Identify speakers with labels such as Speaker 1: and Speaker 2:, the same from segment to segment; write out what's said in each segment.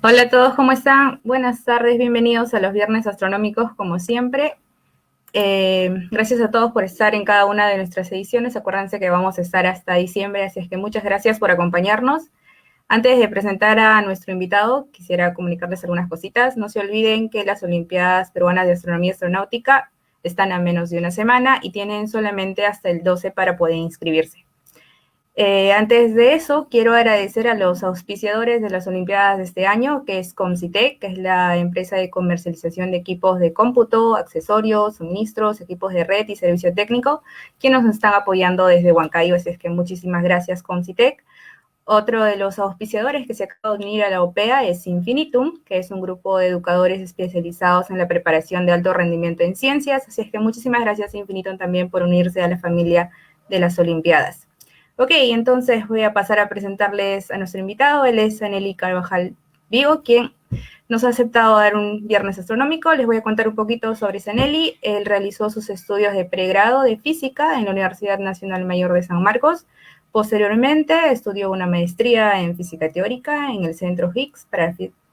Speaker 1: Hola a todos, ¿cómo están? Buenas tardes, bienvenidos a los Viernes Astronómicos, como siempre. Gracias a todos por estar en cada una de nuestras ediciones. Acuérdense que vamos a estar hasta diciembre, así es que muchas gracias por acompañarnos. Antes de presentar a nuestro invitado, quisiera comunicarles algunas cositas. No se olviden que las Olimpiadas Peruanas de Astronomía y Astronáutica están a menos de una semana y tienen solamente hasta el 12 para poder inscribirse. Antes de eso, quiero agradecer a los auspiciadores de las Olimpiadas de este año, que es Comcitec, que es la empresa de comercialización de equipos de cómputo, accesorios, suministros, equipos de red y servicio técnico, quienes nos están apoyando desde Huancayo, así es que muchísimas gracias Comcitec. Otro de los auspiciadores que se acaba de unir a la OPEA es Infinitum, que es un grupo de educadores especializados en la preparación de alto rendimiento en ciencias, así es que muchísimas gracias Infinitum también por unirse a la familia de las Olimpiadas. Ok, entonces voy a pasar a presentarles a nuestro invitado. Él es Anely Carvajal Vigo, quien nos ha aceptado dar un viernes astronómico. Les voy a contar un poquito sobre Anely. Él realizó sus estudios de pregrado de física en la Universidad Nacional Mayor de San Marcos. Posteriormente estudió una maestría en física teórica en el Centro Higgs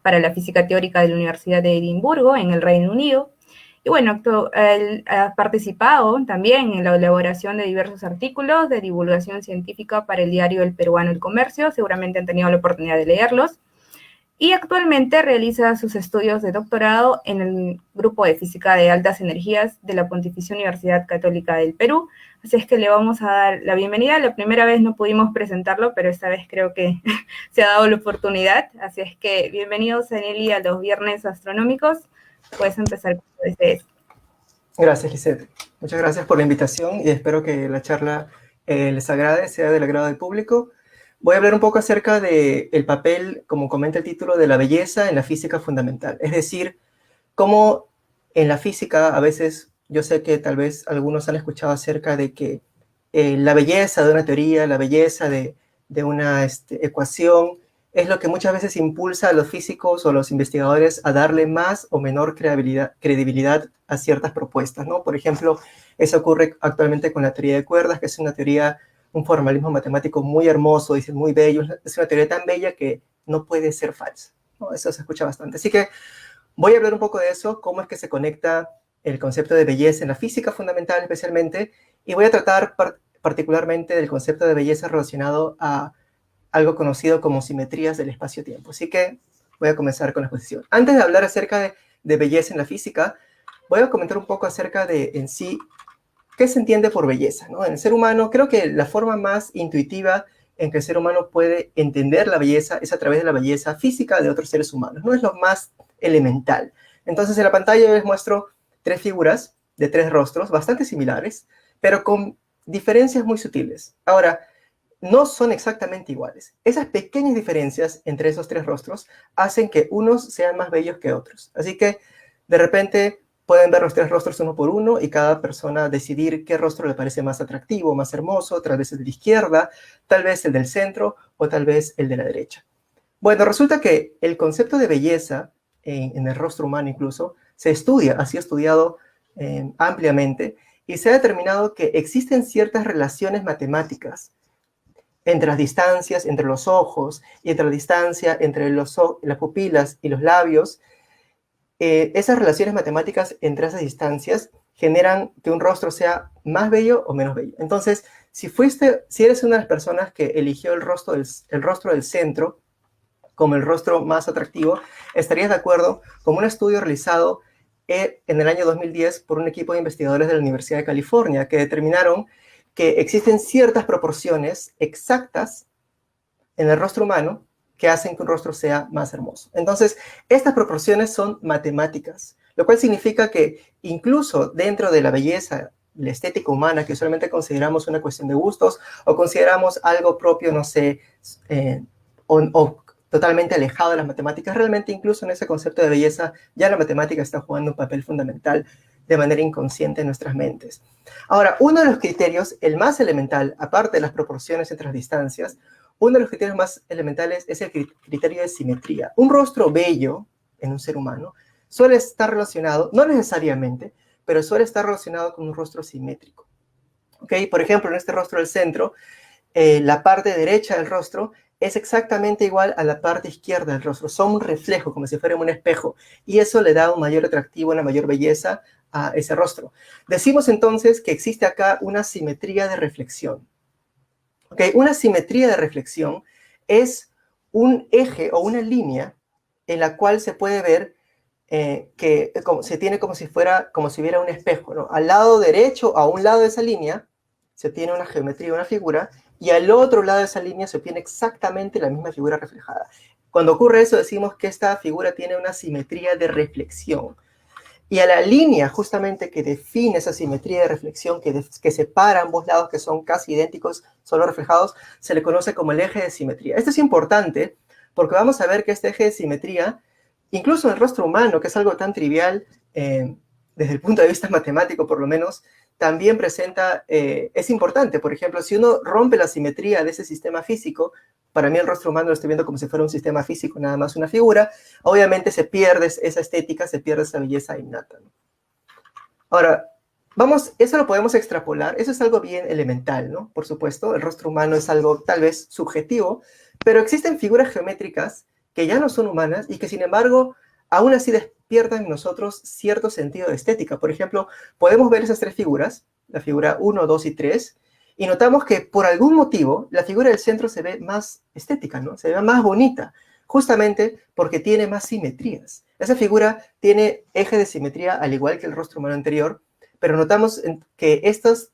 Speaker 1: para la física teórica de la Universidad de Edimburgo, en el Reino Unido. Y bueno, él ha participado también en la elaboración de diversos artículos de divulgación científica para el diario El Peruano El Comercio, seguramente han tenido la oportunidad de leerlos, y actualmente realiza sus estudios de doctorado en el Grupo de Física de Altas Energías de la Pontificia Universidad Católica del Perú. Así es que le vamos a dar la bienvenida. La primera vez no pudimos presentarlo, pero esta vez creo que se ha dado la oportunidad. Así es que bienvenidos, Anely, a los Viernes Astronómicos. Puedes empezar con ustedes.
Speaker 2: Gracias, Lisette. Muchas gracias por la invitación y espero que la charla les agrade, sea del agrado del público. Voy a hablar un poco acerca del papel, como comenta el título, de la belleza en la física fundamental. Es decir, cómo en la física a veces, yo sé que tal vez algunos han escuchado acerca de que la belleza de una teoría, la belleza de una ecuación, es lo que muchas veces impulsa a los físicos o los investigadores a darle más o menor credibilidad a ciertas propuestas, ¿no? Por ejemplo, eso ocurre actualmente con la teoría de cuerdas, que es una teoría, un formalismo matemático muy hermoso, dice muy bello, es una teoría tan bella que no puede ser falsa, ¿no? Eso se escucha bastante. Así que voy a hablar un poco de eso, cómo es que se conecta el concepto de belleza en la física fundamental especialmente, y voy a tratar particularmente del concepto de belleza relacionado a algo conocido como simetrías del espacio-tiempo. Así que voy a comenzar con la exposición. Antes de hablar acerca de belleza en la física, voy a comentar un poco acerca de en sí qué se entiende por belleza, ¿no? En el ser humano, creo que la forma más intuitiva en que el ser humano puede entender la belleza es a través de la belleza física de otros seres humanos, no es lo más elemental. Entonces en la pantalla les muestro tres figuras de tres rostros bastante similares, pero con diferencias muy sutiles. Ahora, no son exactamente iguales. Esas pequeñas diferencias entre esos tres rostros hacen que unos sean más bellos que otros. Así que de repente pueden ver los tres rostros uno por uno y cada persona decidir qué rostro le parece más atractivo, más hermoso, tal vez el de la izquierda, tal vez el del centro o tal vez el de la derecha. Bueno, resulta que el concepto de belleza en el rostro humano incluso se estudia, ha sido estudiado ampliamente y se ha determinado que existen ciertas relaciones matemáticas entre las distancias entre los ojos y entre la distancia entre las pupilas y los labios. Esas relaciones matemáticas entre esas distancias generan que un rostro sea más bello o menos bello. Entonces, si eres una de las personas que eligió el rostro del centro como el rostro más atractivo, estarías de acuerdo con un estudio realizado en el año 2010 por un equipo de investigadores de la Universidad de California que determinaron que existen ciertas proporciones exactas en el rostro humano que hacen que un rostro sea más hermoso. Entonces, estas proporciones son matemáticas, lo cual significa que incluso dentro de la belleza, la estética humana, que usualmente consideramos una cuestión de gustos o consideramos algo propio, no sé, o totalmente alejado de las matemáticas, realmente incluso en ese concepto de belleza ya la matemática está jugando un papel fundamental de manera inconsciente en nuestras mentes. Ahora, uno de los criterios, el más elemental, aparte de las proporciones entre las distancias, uno de los criterios más elementales es el criterio de simetría. Un rostro bello en un ser humano suele estar relacionado, no necesariamente, pero suele estar relacionado con un rostro simétrico. ¿Okay? Por ejemplo, en este rostro del centro, la parte derecha del rostro es exactamente igual a la parte izquierda del rostro. Son un reflejo, como si fuera un espejo. Y eso le da un mayor atractivo, una mayor belleza a ese rostro. Decimos entonces que existe acá una simetría de reflexión. ¿Okay? Una simetría de reflexión es un eje o una línea en la cual se puede ver que se tiene como si hubiera un espejo, ¿no? Al lado derecho, a un lado de esa línea, se tiene una geometría, una figura, y al otro lado de esa línea se obtiene exactamente la misma figura reflejada. Cuando ocurre eso, decimos que esta figura tiene una simetría de reflexión. Y a la línea justamente que define esa simetría de reflexión, que separa ambos lados que son casi idénticos, solo reflejados, se le conoce como el eje de simetría. Esto es importante porque vamos a ver que este eje de simetría, incluso en el rostro humano, que es algo tan trivial, desde el punto de vista matemático por lo menos, también presenta, es importante. Por ejemplo, si uno rompe la simetría de ese sistema físico, para mí el rostro humano lo estoy viendo como si fuera un sistema físico, nada más una figura, obviamente se pierde esa estética, se pierde esa belleza innata, ¿no? Ahora, eso lo podemos extrapolar, eso es algo bien elemental, ¿no? Por supuesto, el rostro humano es algo tal vez subjetivo, pero existen figuras geométricas que ya no son humanas y que sin embargo aún así despiertan en nosotros cierto sentido de estética. Por ejemplo, podemos ver esas tres figuras, la figura 1, 2 y 3, y notamos que por algún motivo la figura del centro se ve más estética, ¿no? Se ve más bonita, justamente porque tiene más simetrías. Esa figura tiene eje de simetría al igual que el rostro humano anterior, pero notamos que estas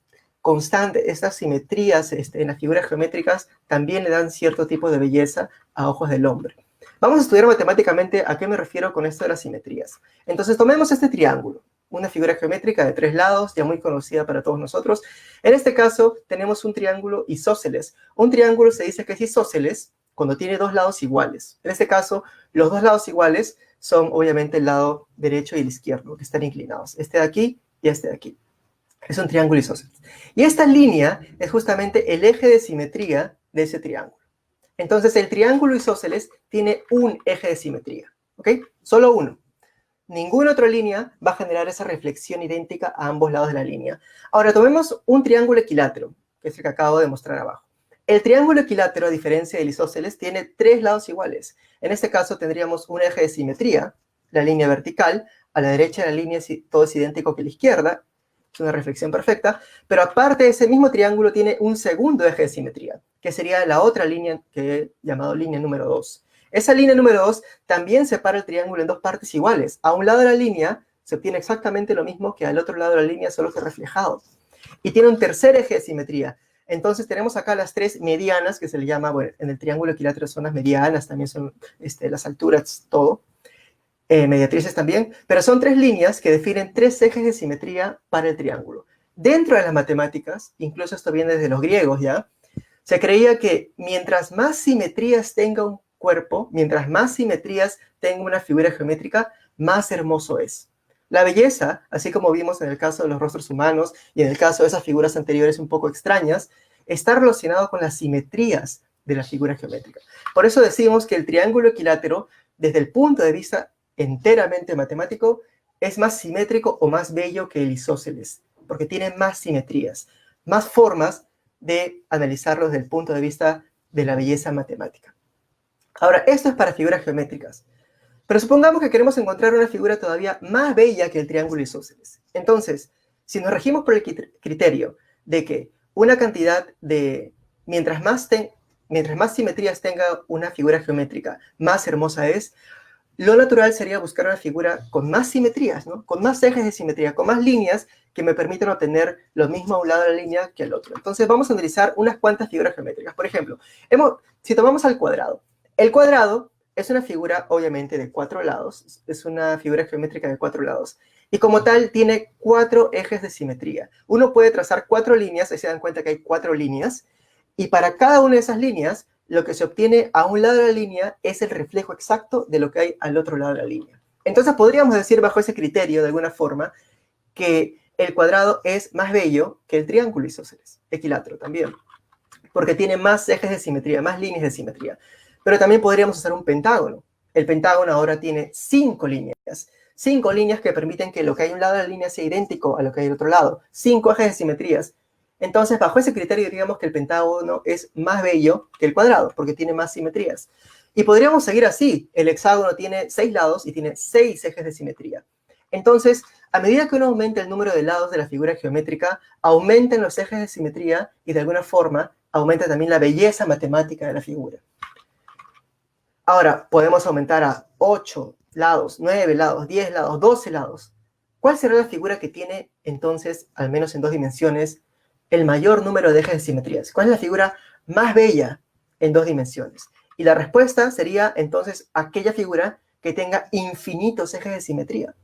Speaker 2: simetrías en las figuras geométricas también le dan cierto tipo de belleza a ojos del hombre. Vamos a estudiar matemáticamente a qué me refiero con esto de las simetrías. Entonces tomemos este triángulo, una figura geométrica de 3 lados, ya muy conocida para todos nosotros. En este caso tenemos un triángulo isósceles. Un triángulo se dice que es isósceles cuando tiene 2 lados iguales. En este caso, los 2 lados iguales son obviamente el lado derecho y el izquierdo, que están inclinados. Este de aquí y este de aquí. Es un triángulo isósceles. Y esta línea es justamente el eje de simetría de ese triángulo. Entonces, el triángulo isósceles tiene un eje de simetría, ¿ok? Solo uno. Ninguna otra línea va a generar esa reflexión idéntica a ambos lados de la línea. Ahora, tomemos un triángulo equilátero, que es el que acabo de mostrar abajo. El triángulo equilátero, a diferencia del isósceles, tiene 3 lados iguales. En este caso, tendríamos un eje de simetría, la línea vertical. A la derecha de la línea todo es idéntico que a la izquierda. Es una reflexión perfecta. Pero aparte, ese mismo triángulo tiene un segundo eje de simetría, que sería la otra línea que he llamado línea número 2. Esa línea número 2 también separa el triángulo en 2 partes iguales. A un lado de la línea se obtiene exactamente lo mismo que al otro lado de la línea, solo que reflejado. Y tiene un tercer eje de simetría. Entonces tenemos acá las 3 medianas, que se le llama, bueno, en el triángulo equilátero son las medianas, también son las alturas, todo. Mediatrices también, pero son 3 líneas que definen 3 ejes de simetría para el triángulo. Dentro de las matemáticas, incluso esto viene desde los griegos ya, se creía que mientras más simetrías tenga un cuerpo, mientras más simetrías tenga una figura geométrica, más hermoso es. La belleza, así como vimos en el caso de los rostros humanos y en el caso de esas figuras anteriores un poco extrañas, está relacionado con las simetrías de la figura geométrica. Por eso decimos que el triángulo equilátero, desde el punto de vista enteramente matemático, es más simétrico o más bello que el isósceles, porque tiene más simetrías, más formas de analizarlo desde el punto de vista de la belleza matemática. Ahora, esto es para figuras geométricas. Pero supongamos que queremos encontrar una figura todavía más bella que el triángulo isósceles. Entonces, si nos regimos por el criterio de que una cantidad de... Mientras más simetrías tenga una figura geométrica, más hermosa es, lo natural sería buscar una figura con más simetrías, ¿no? Con más ejes de simetría, con más líneas que me permitan obtener lo mismo a un lado de la línea que al otro. Entonces vamos a analizar unas cuantas figuras geométricas. Por ejemplo, si tomamos al cuadrado. El cuadrado es una figura, obviamente, de 4 lados. Es una figura geométrica de 4 lados. Y como tal, tiene 4 ejes de simetría. Uno puede trazar 4 líneas, ahí se dan cuenta que hay 4 líneas. Y para cada una de esas líneas, lo que se obtiene a un lado de la línea es el reflejo exacto de lo que hay al otro lado de la línea. Entonces podríamos decir bajo ese criterio, de alguna forma, que el cuadrado es más bello que el triángulo isósceles, equilátero también, porque tiene más ejes de simetría, más líneas de simetría. Pero también podríamos usar un pentágono. El pentágono ahora tiene 5 líneas. 5 líneas que permiten que lo que hay a un lado de la línea sea idéntico a lo que hay al otro lado. 5 ejes de simetrías. Entonces, bajo ese criterio, diríamos que el pentágono es más bello que el cuadrado, porque tiene más simetrías. Y podríamos seguir así. El hexágono tiene 6 lados y tiene 6 ejes de simetría. Entonces, a medida que uno aumenta el número de lados de la figura geométrica, aumentan los ejes de simetría y de alguna forma aumenta también la belleza matemática de la figura. Ahora, podemos aumentar a 8 lados, 9 lados, 10 lados, 12 lados. ¿Cuál será la figura que tiene entonces, al menos en 2 dimensiones, el mayor número de ejes de simetrías? ¿Cuál es la figura más bella en 2 dimensiones? Y la respuesta sería entonces aquella figura que tenga infinitos ejes de simetría.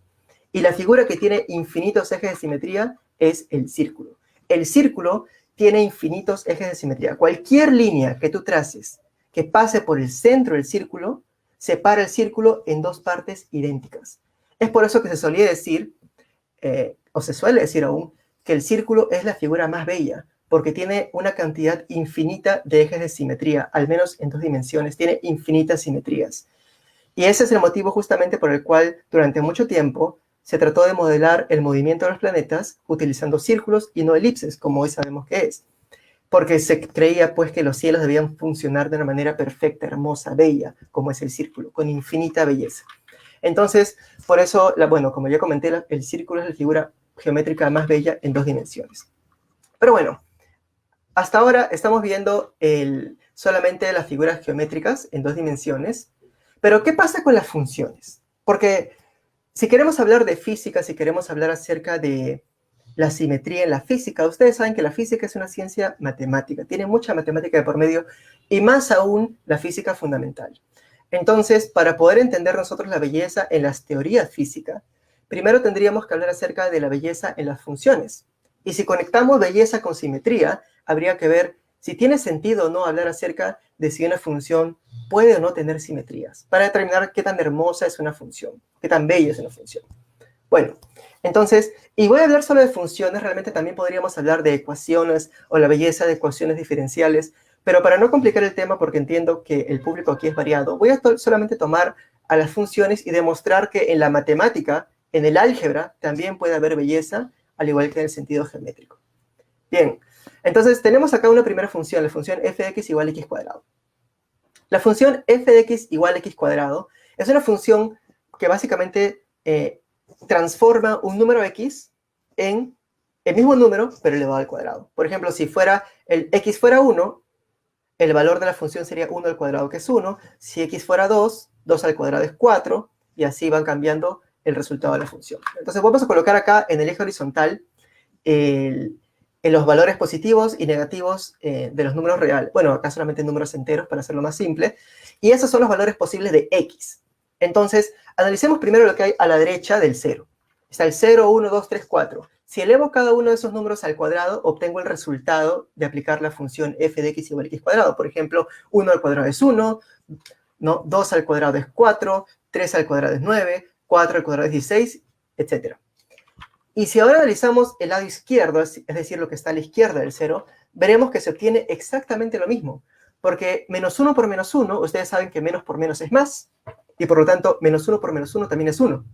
Speaker 2: Y la figura que tiene infinitos ejes de simetría es el círculo. El círculo tiene infinitos ejes de simetría. Cualquier línea que tú traces que pase por el centro del círculo, separa el círculo en 2 partes idénticas. Es por eso que se solía decir, o se suele decir aún, que el círculo es la figura más bella, porque tiene una cantidad infinita de ejes de simetría, al menos en 2 dimensiones, tiene infinitas simetrías. Y ese es el motivo justamente por el cual durante mucho tiempo se trató de modelar el movimiento de los planetas utilizando círculos y no elipses, como hoy sabemos que es. Porque se creía pues que los cielos debían funcionar de una manera perfecta, hermosa, bella, como es el círculo, con infinita belleza. Entonces, por eso, bueno, como ya comenté, el círculo es la figura geométrica más bella en 2 dimensiones. Pero bueno, hasta ahora estamos viendo solamente las figuras geométricas en 2 dimensiones, pero ¿qué pasa con las funciones? Porque si queremos hablar de física, si queremos hablar acerca de la simetría en la física, ustedes saben que la física es una ciencia matemática, tiene mucha matemática de por medio, y más aún la física fundamental. Entonces, para poder entender nosotros la belleza en las teorías físicas, primero tendríamos que hablar acerca de la belleza en las funciones. Y si conectamos belleza con simetría, habría que ver si tiene sentido o no hablar acerca de si una función puede o no tener simetrías, para determinar qué tan hermosa es una función, qué tan bella es una función. Bueno, entonces, y voy a hablar solo de funciones, realmente también podríamos hablar de ecuaciones o la belleza de ecuaciones diferenciales, pero para no complicar el tema, porque entiendo que el público aquí es variado, voy a solamente tomar a las funciones y demostrar que en la matemática, en el álgebra, también puede haber belleza, al igual que en el sentido geométrico. Bien, entonces tenemos acá una primera función, la función f de x igual a x cuadrado. La función f de x igual a x cuadrado es una función que básicamente transforma un número x en el mismo número, pero elevado al cuadrado. Por ejemplo, si el x fuera 1, el valor de la función sería 1 al cuadrado, que es 1. Si x fuera 2, 2 al cuadrado es 4, y así van cambiando el resultado de la función. Entonces vamos a colocar acá en el eje horizontal en los valores positivos y negativos de los números reales. Bueno, acá solamente números enteros para hacerlo más simple. Y esos son los valores posibles de x. Entonces, analicemos primero lo que hay a la derecha del 0. Está el 0, 1, 2, 3, 4. Si elevo cada uno de esos números al cuadrado, obtengo el resultado de aplicar la función f de x igual a x cuadrado. Por ejemplo, 1 al cuadrado es 1, ¿no? 2 al cuadrado es 4, 3 al cuadrado es 9, 4 al cuadrado es 16, etc. Y si ahora analizamos el lado izquierdo, es decir, lo que está a la izquierda del 0, veremos que se obtiene exactamente lo mismo. Porque menos 1 por menos 1, ustedes saben que menos por menos es más. Y por lo tanto, menos 1 por menos 1 también es 1.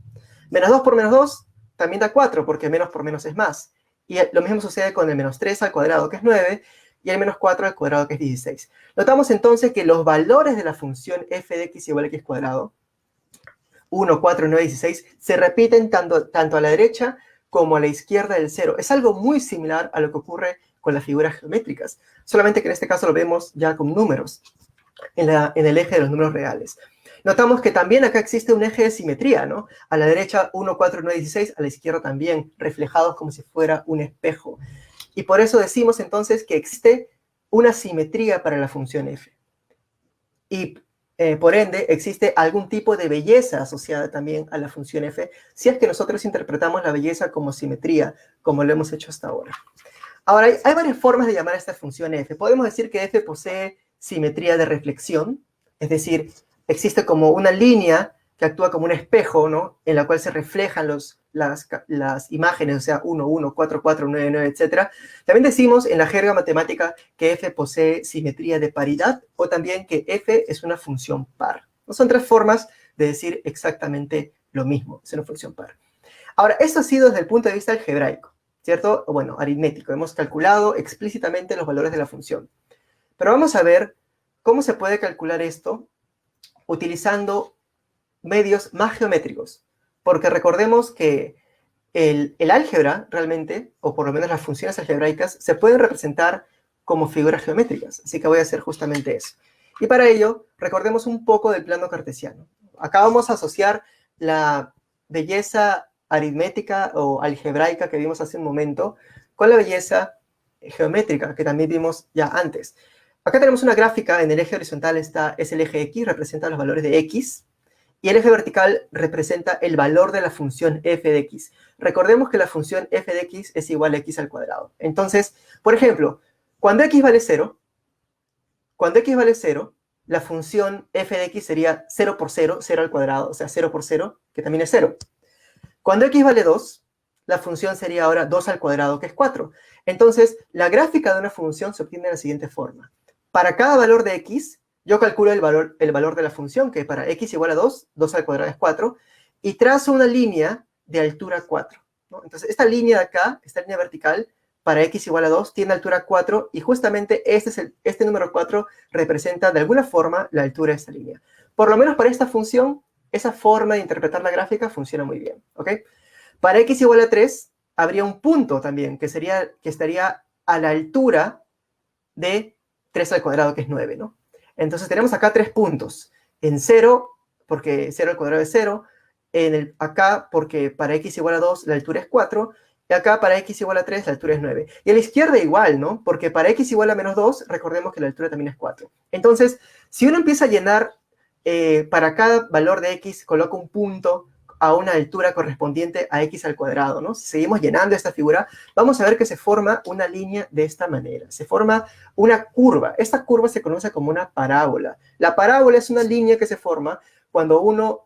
Speaker 2: Menos 2 por menos 2 también da 4, porque menos por menos es más. Y lo mismo sucede con el menos 3 al cuadrado, que es 9, y el menos 4 al cuadrado, que es 16. Notamos entonces que los valores de la función f de x igual a x cuadrado, 1, 4, 9, 16, se repiten tanto a la derecha como a la izquierda del 0. Es algo muy similar a lo que ocurre con las figuras geométricas, solamente que en este caso lo vemos ya con números, en el eje de los números reales. Notamos que también acá existe un eje de simetría, ¿no? A la derecha 1, 4, 9, 16, a la izquierda también, reflejados como si fuera un espejo. Y por eso decimos entonces que existe una simetría para la función f. Y por ende, existe algún tipo de belleza asociada también a la función f, si es que nosotros interpretamos la belleza como simetría, como lo hemos hecho hasta ahora. Ahora, hay varias formas de llamar a esta función f. Podemos decir que f posee simetría de reflexión, es decir, existe como una línea que actúa como un espejo, ¿no? En la cual se reflejan las imágenes, o sea, 1, 1, 4, 4, 9, 9, etc. También decimos en la jerga matemática que f posee simetría de paridad, o también que f es una función par. ¿No? Son 3 formas de decir exactamente lo mismo, es una función par. Ahora, esto ha sido desde el punto de vista algebraico. ¿cierto? Bueno, aritmético. Hemos calculado explícitamente los valores de la función. Pero vamos a ver cómo se puede calcular esto utilizando medios más geométricos. Porque recordemos que el álgebra realmente, o por lo menos las funciones algebraicas, se pueden representar como figuras geométricas. Así que voy a hacer justamente eso. Y para ello, recordemos un poco del plano cartesiano. Acá vamos a asociar la belleza aritmética o algebraica que vimos hace un momento con la belleza geométrica que también vimos ya antes. Acá tenemos una gráfica, en el eje horizontal es el eje X, representa los valores de X, y el eje vertical representa el valor de la función f de x. Recordemos que la función f de x es igual a x al cuadrado. Entonces, por ejemplo, cuando x vale 0, la función f de x sería 0 por 0, 0 al cuadrado, o sea, 0 por 0, que también es 0. Cuando x vale 2, la función sería ahora 2 al cuadrado, que es 4. Entonces, la gráfica de una función se obtiene de la siguiente forma. Para cada valor de x, yo calculo el valor de la función, que para x igual a 2, 2 al cuadrado es 4, y trazo una línea de altura 4, ¿no? Entonces, esta línea de acá, esta línea vertical, para x igual a 2, tiene altura 4, y justamente este número 4 representa de alguna forma la altura de esta línea. Por lo menos para esta función, esa forma de interpretar la gráfica funciona muy bien, ¿ok? Para x igual a 3, habría un punto también, que estaría a la altura de 3 al cuadrado, que es 9, ¿no? Entonces tenemos acá 3 puntos. En 0, porque 0 al cuadrado es 0. Acá, porque para x igual a 2, la altura es 4. Y acá, para x igual a 3, la altura es 9. Y a la izquierda igual, ¿no? Porque para x igual a menos 2, recordemos que la altura también es 4. Entonces, si uno empieza a llenar, para cada valor de x, coloca un punto a una altura correspondiente a x al cuadrado, ¿no? Si seguimos llenando esta figura, vamos a ver que se forma una línea de esta manera. Se forma una curva. Esta curva se conoce como una parábola. La parábola es una línea que se forma cuando uno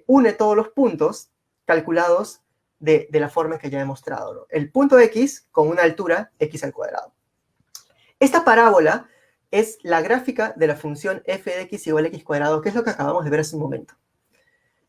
Speaker 2: une todos los puntos calculados de la forma que ya he mostrado, ¿no? El punto x con una altura x al cuadrado. Esta parábola es la gráfica de la función f de x igual a x cuadrado, que es lo que acabamos de ver hace un momento.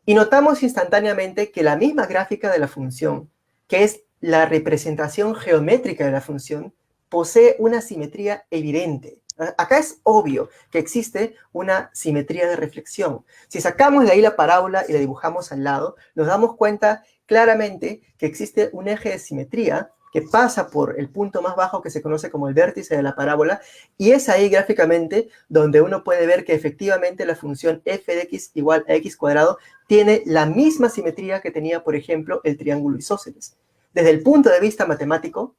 Speaker 2: Y notamos instantáneamente que la misma gráfica de la función, que es la representación geométrica de la función, posee una simetría evidente. Acá es obvio que existe una simetría de reflexión. Si sacamos de ahí la parábola y la dibujamos al lado, nos damos cuenta claramente que existe un eje de simetría que pasa por el punto más bajo que se conoce como el vértice de la parábola, y es ahí gráficamente donde uno puede ver que efectivamente la función f de x igual a x cuadrado tiene la misma simetría que tenía, por ejemplo, el triángulo isósceles. Desde el punto de vista matemático,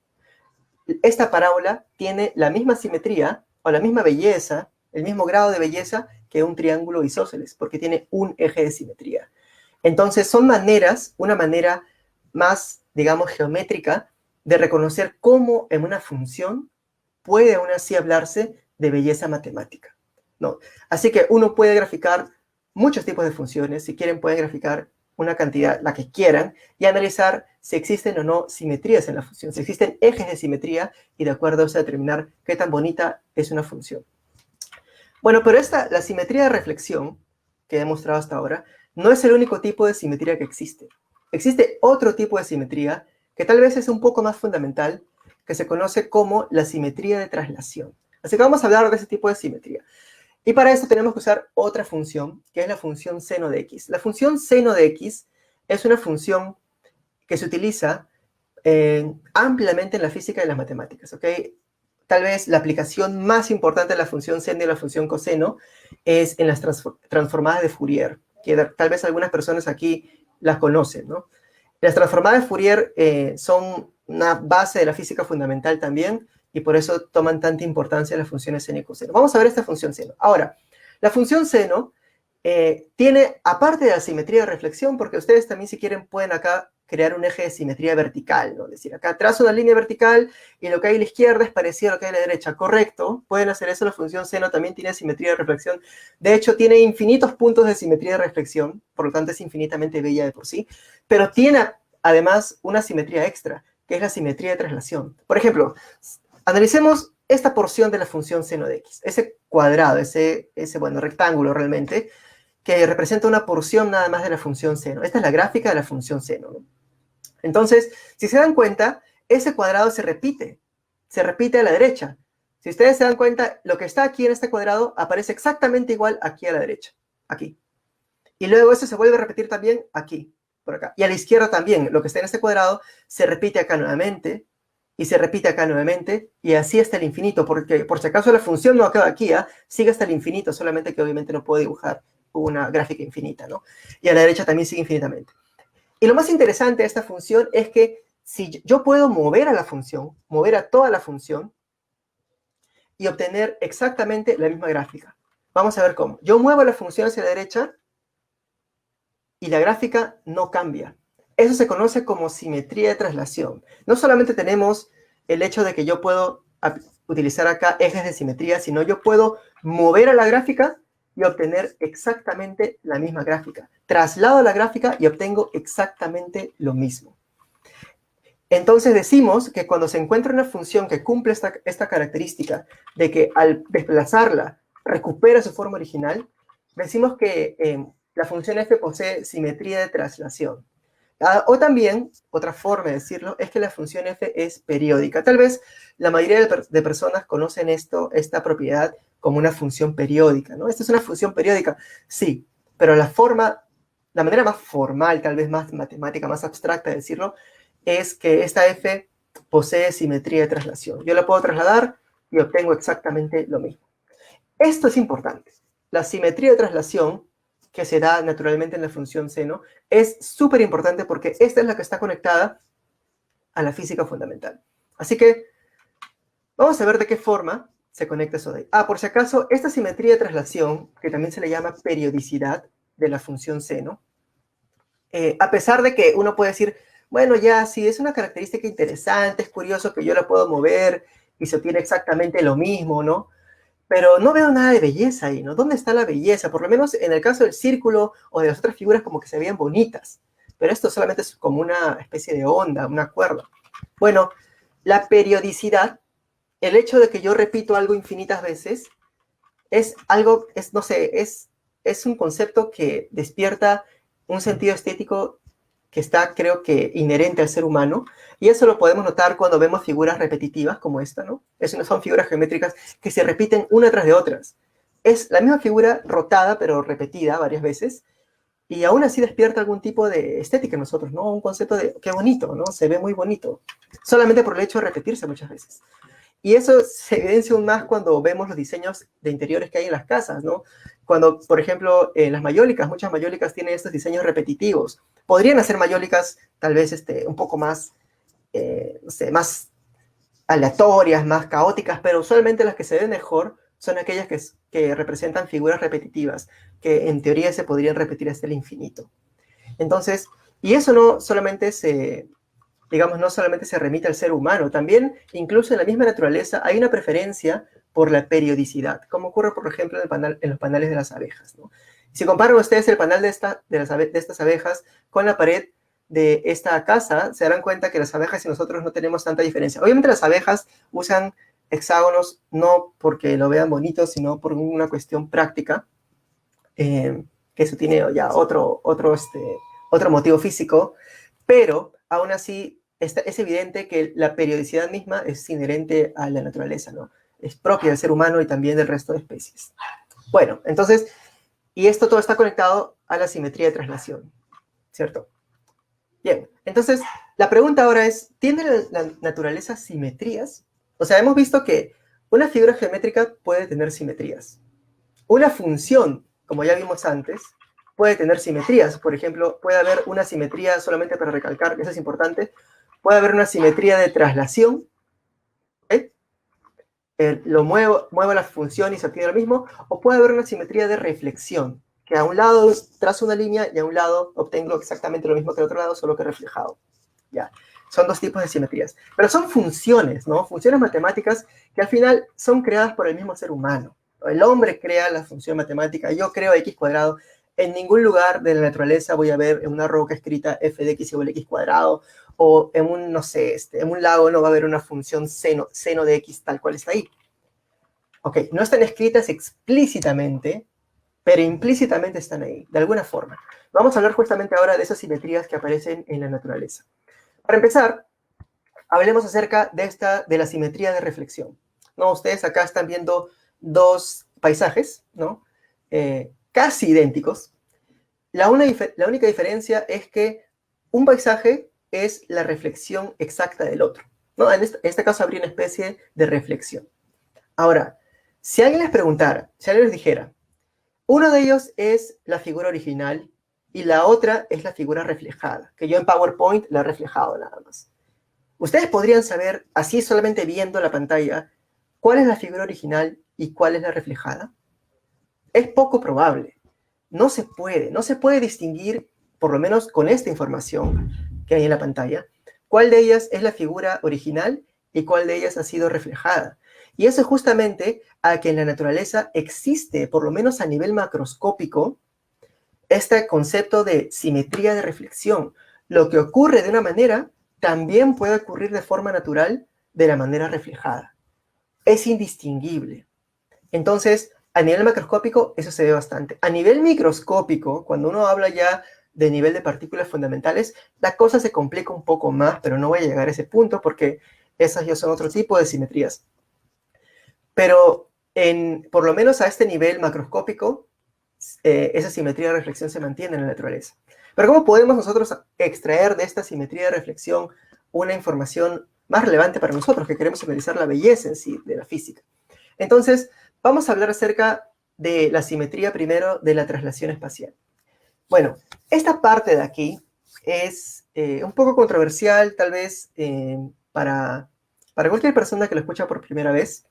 Speaker 2: esta parábola tiene la misma simetría, o la misma belleza, el mismo grado de belleza que un triángulo isósceles, porque tiene un eje de simetría. Entonces, son una manera más, digamos, geométrica de reconocer cómo en una función puede aún así hablarse de belleza matemática, ¿no? Así que uno puede graficar muchos tipos de funciones. Si quieren, pueden graficar una cantidad, la que quieran, y analizar si existen o no simetrías en la función, si existen ejes de simetría, y de acuerdo a eso determinar qué tan bonita es una función. Bueno, pero la simetría de reflexión que he mostrado hasta ahora no es el único tipo de simetría que existe. Existe otro tipo de simetría que tal vez es un poco más fundamental, que se conoce como la simetría de traslación. Así que vamos a hablar de ese tipo de simetría. Y para eso tenemos que usar otra función, que es la función seno de x. La función seno de x es una función que se utiliza ampliamente en la física y en las matemáticas, ¿ok? Tal vez la aplicación más importante de la función seno y la función coseno es en las transformadas de Fourier, que tal vez algunas personas aquí las conocen, ¿no? Las transformadas de Fourier son una base de la física fundamental también, y por eso toman tanta importancia las funciones seno y coseno. Vamos a ver esta función seno. Ahora, la función seno tiene, aparte de la simetría de reflexión, porque ustedes también, si quieren, pueden acá crear un eje de simetría vertical, ¿no? Es decir, acá trazo una línea vertical y lo que hay a la izquierda es parecido a lo que hay a la derecha. Correcto, pueden hacer eso. La función seno también tiene simetría de reflexión. De hecho, tiene infinitos puntos de simetría de reflexión, por lo tanto es infinitamente bella de por sí, pero tiene además una simetría extra, que es la simetría de traslación. Por ejemplo, analicemos esta porción de la función seno de x, ese cuadrado, ese bueno, rectángulo realmente, que representa una porción nada más de la función seno. Esta es la gráfica de la función seno, ¿no? Entonces, si se dan cuenta, ese cuadrado se repite a la derecha. Si ustedes se dan cuenta, lo que está aquí en este cuadrado aparece exactamente igual aquí a la derecha, aquí. Y luego eso se vuelve a repetir también aquí, por acá. Y a la izquierda también, lo que está en este cuadrado se repite acá nuevamente, y se repite acá nuevamente, y así hasta el infinito, porque por si acaso la función no acaba aquí, sigue hasta el infinito, solamente que obviamente no puedo dibujar una gráfica infinita, ¿no? Y a la derecha también sigue infinitamente. Y lo más interesante de esta función es que si yo puedo mover a la función, mover a toda la función, y obtener exactamente la misma gráfica. Vamos a ver cómo. Yo muevo la función hacia la derecha, y la gráfica no cambia. Eso se conoce como simetría de traslación. No solamente tenemos el hecho de que yo puedo utilizar acá ejes de simetría, sino yo puedo mover a la gráfica y obtener exactamente la misma gráfica. Traslado la gráfica y obtengo exactamente lo mismo. Entonces decimos que cuando se encuentra una función que cumple esta característica de que al desplazarla recupera su forma original, decimos que la función f posee simetría de traslación. O también, otra forma de decirlo, es que la función f es periódica. Tal vez la mayoría de personas conocen esta propiedad como una función periódica, ¿no? ¿Esta es una función periódica? Sí, pero la manera más formal, tal vez más matemática, más abstracta de decirlo, es que esta f posee simetría de traslación. Yo la puedo trasladar y obtengo exactamente lo mismo. Esto es importante. La simetría de traslación, que se da naturalmente en la función seno, es súper importante porque esta es la que está conectada a la física fundamental. Así que vamos a ver de qué forma se conecta eso de ahí. Por si acaso, esta simetría de traslación, que también se le llama periodicidad de la función seno, a pesar de que uno puede decir, bueno, ya, sí, es una característica interesante, es curioso que yo la puedo mover y se obtiene exactamente lo mismo, ¿no? Pero no veo nada de belleza ahí, ¿no? ¿Dónde está la belleza? Por lo menos en el caso del círculo o de las otras figuras como que se veían bonitas. Pero esto solamente es como una especie de onda, una cuerda. Bueno, la periodicidad, el hecho de que yo repito algo infinitas veces, es algo, no sé, es un concepto que despierta un sentido estético que está, creo que, inherente al ser humano, y eso lo podemos notar cuando vemos figuras repetitivas como esta, ¿no? Son figuras geométricas que se repiten una tras de otras. Es la misma figura rotada, pero repetida varias veces, y aún así despierta algún tipo de estética en nosotros, ¿no? Un concepto de, qué bonito, ¿no? Se ve muy bonito, solamente por el hecho de repetirse muchas veces. Y eso se evidencia aún más cuando vemos los diseños de interiores que hay en las casas, ¿no? Cuando, por ejemplo, las mayólicas, muchas mayólicas tienen estos diseños repetitivos. Podrían hacer mayólicas tal vez un poco más, no sé, más aleatorias, más caóticas, pero usualmente las que se ven mejor son aquellas que representan figuras repetitivas, que en teoría se podrían repetir hasta el infinito. Entonces, y eso no solamente no solamente se remite al ser humano, también incluso en la misma naturaleza hay una preferencia por la periodicidad, como ocurre, por ejemplo, en los panales de las abejas, ¿no? Si comparan ustedes el panal de estas abejas con la pared de esta casa, se darán cuenta que las abejas y nosotros no tenemos tanta diferencia. Obviamente las abejas usan hexágonos no porque lo vean bonito, sino por una cuestión práctica, que eso tiene ya otro motivo físico, pero aún así es evidente que la periodicidad misma es inherente a la naturaleza, ¿no? Es propia del ser humano y también del resto de especies. Bueno, entonces, y esto todo está conectado a la simetría de traslación, ¿cierto? Bien, entonces, la pregunta ahora es, ¿tiene la naturaleza simetrías? O sea, hemos visto que una figura geométrica puede tener simetrías. Una función, como ya vimos antes, puede tener simetrías. Por ejemplo, puede haber una simetría, solamente para recalcar que eso es importante, puede haber una simetría de traslación, ¿okay? Muevo la función y se obtiene lo mismo, o puede haber una simetría de reflexión, que a un lado trazo una línea y a un lado obtengo exactamente lo mismo que al otro lado, solo que reflejado. Ya. Son dos tipos de simetrías. Pero son funciones, ¿no? Funciones matemáticas que al final son creadas por el mismo ser humano. El hombre crea la función matemática, yo creo x cuadrado. En ningún lugar de la naturaleza voy a ver en una roca escrita f de x igual a x cuadrado, o en un, no sé, en un lago no va a haber una función seno de x tal cual está ahí. Ok, no están escritas explícitamente, pero implícitamente están ahí, de alguna forma. Vamos a hablar justamente ahora de esas simetrías que aparecen en la naturaleza. Para empezar, hablemos acerca de la simetría de reflexión. ¿No? Ustedes acá están viendo dos paisajes, ¿no? Casi idénticos. La única diferencia es que un paisaje es la reflexión exacta del otro, ¿no? En este caso habría una especie de reflexión. Ahora, si alguien les preguntara, si alguien les dijera, uno de ellos es la figura original y la otra es la figura reflejada, que yo en PowerPoint la he reflejado nada más. Ustedes podrían saber, así solamente viendo la pantalla, cuál es la figura original y cuál es la reflejada. Es poco probable. No se puede distinguir, por lo menos con esta información que hay en la pantalla, cuál de ellas es la figura original y cuál de ellas ha sido reflejada. Y eso es justamente a que en la naturaleza existe, por lo menos a nivel macroscópico, este concepto de simetría de reflexión. Lo que ocurre de una manera también puede ocurrir de forma natural de la manera reflejada. Es indistinguible. Entonces, a nivel macroscópico, eso se ve bastante. A nivel microscópico, cuando uno habla ya de nivel de partículas fundamentales, la cosa se complica un poco más, pero no voy a llegar a ese punto porque esas ya son otro tipo de simetrías. Pero por lo menos a este nivel macroscópico, esa simetría de reflexión se mantiene en la naturaleza. Pero ¿cómo podemos nosotros extraer de esta simetría de reflexión una información más relevante para nosotros que queremos analizar la belleza en sí de la física? Entonces, vamos a hablar acerca de la simetría primero de la traslación espacial. Bueno, esta parte de aquí es un poco controversial, tal vez, para cualquier persona que lo escucha por primera vez.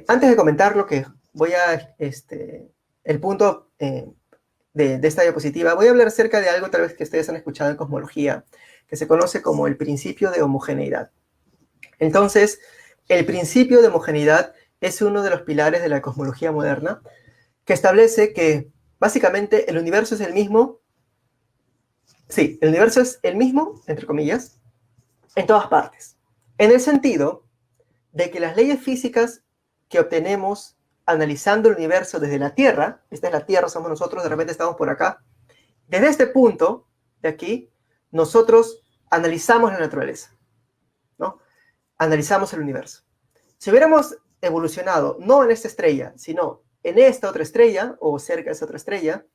Speaker 2: Antes de comentar lo que voy a, el punto de esta diapositiva, voy a hablar acerca de algo tal vez que ustedes han escuchado en cosmología, que se conoce como el principio de homogeneidad. Entonces, el principio de homogeneidad es uno de los pilares de la cosmología moderna, que establece que básicamente el universo es el mismo, sí, el universo es el mismo, entre comillas, en todas partes. En el sentido de que las leyes físicas que obtenemos analizando el universo desde la Tierra, esta es la Tierra, somos nosotros, de repente estamos por acá, desde este punto de aquí, nosotros analizamos la naturaleza, ¿no? Analizamos el universo. Si hubiéramos evolucionado, no en esta estrella, sino en esta otra estrella, o cerca de esa otra estrella,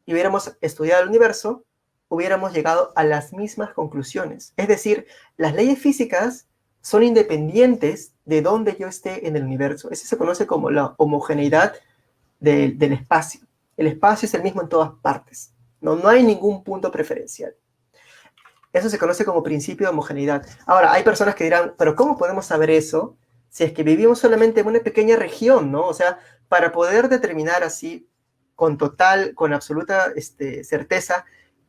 Speaker 2: y hubiéramos estudiado el universo, hubiéramos llegado a las mismas conclusiones. Es decir, las leyes físicas son independientes de donde yo esté en el universo. Eso se conoce como la homogeneidad del espacio. El espacio es el mismo en todas partes. No hay ningún punto preferencial. Eso se conoce como principio de homogeneidad. Ahora, hay personas que dirán, pero ¿cómo podemos saber eso si es que vivimos solamente en una pequeña región, ¿no? O sea, para poder determinar así, con absoluta certeza,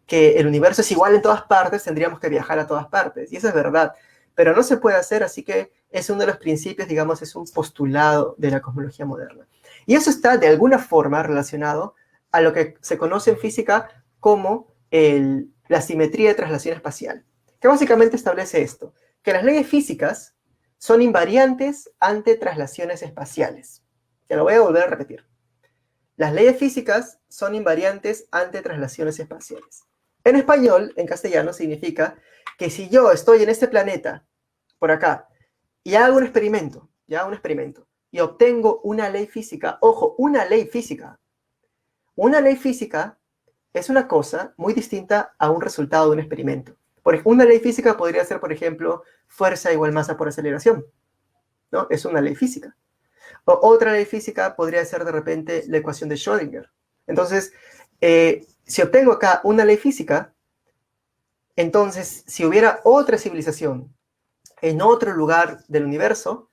Speaker 2: que el universo es igual en todas partes, tendríamos que viajar a todas partes. Y eso es verdad. Pero no se puede hacer, así que es uno de los principios, digamos, es un postulado de la cosmología moderna. Y eso está de alguna forma relacionado a lo que se conoce en física como la simetría de traslación espacial, que básicamente establece esto, que las leyes físicas son invariantes ante traslaciones espaciales. Te lo voy a volver a repetir. Las leyes físicas son invariantes ante traslaciones espaciales. En español, en castellano, significa que si yo estoy en este planeta, por acá, y hago un experimento, y obtengo una ley física, ojo, una ley física es una cosa muy distinta a un resultado de un experimento. Una ley física podría ser, por ejemplo, fuerza igual masa por aceleración, ¿no? Es una ley física. O otra ley física podría ser, de repente, la ecuación de Schrödinger. Entonces, si obtengo acá una ley física, entonces, si hubiera otra civilización en otro lugar del universo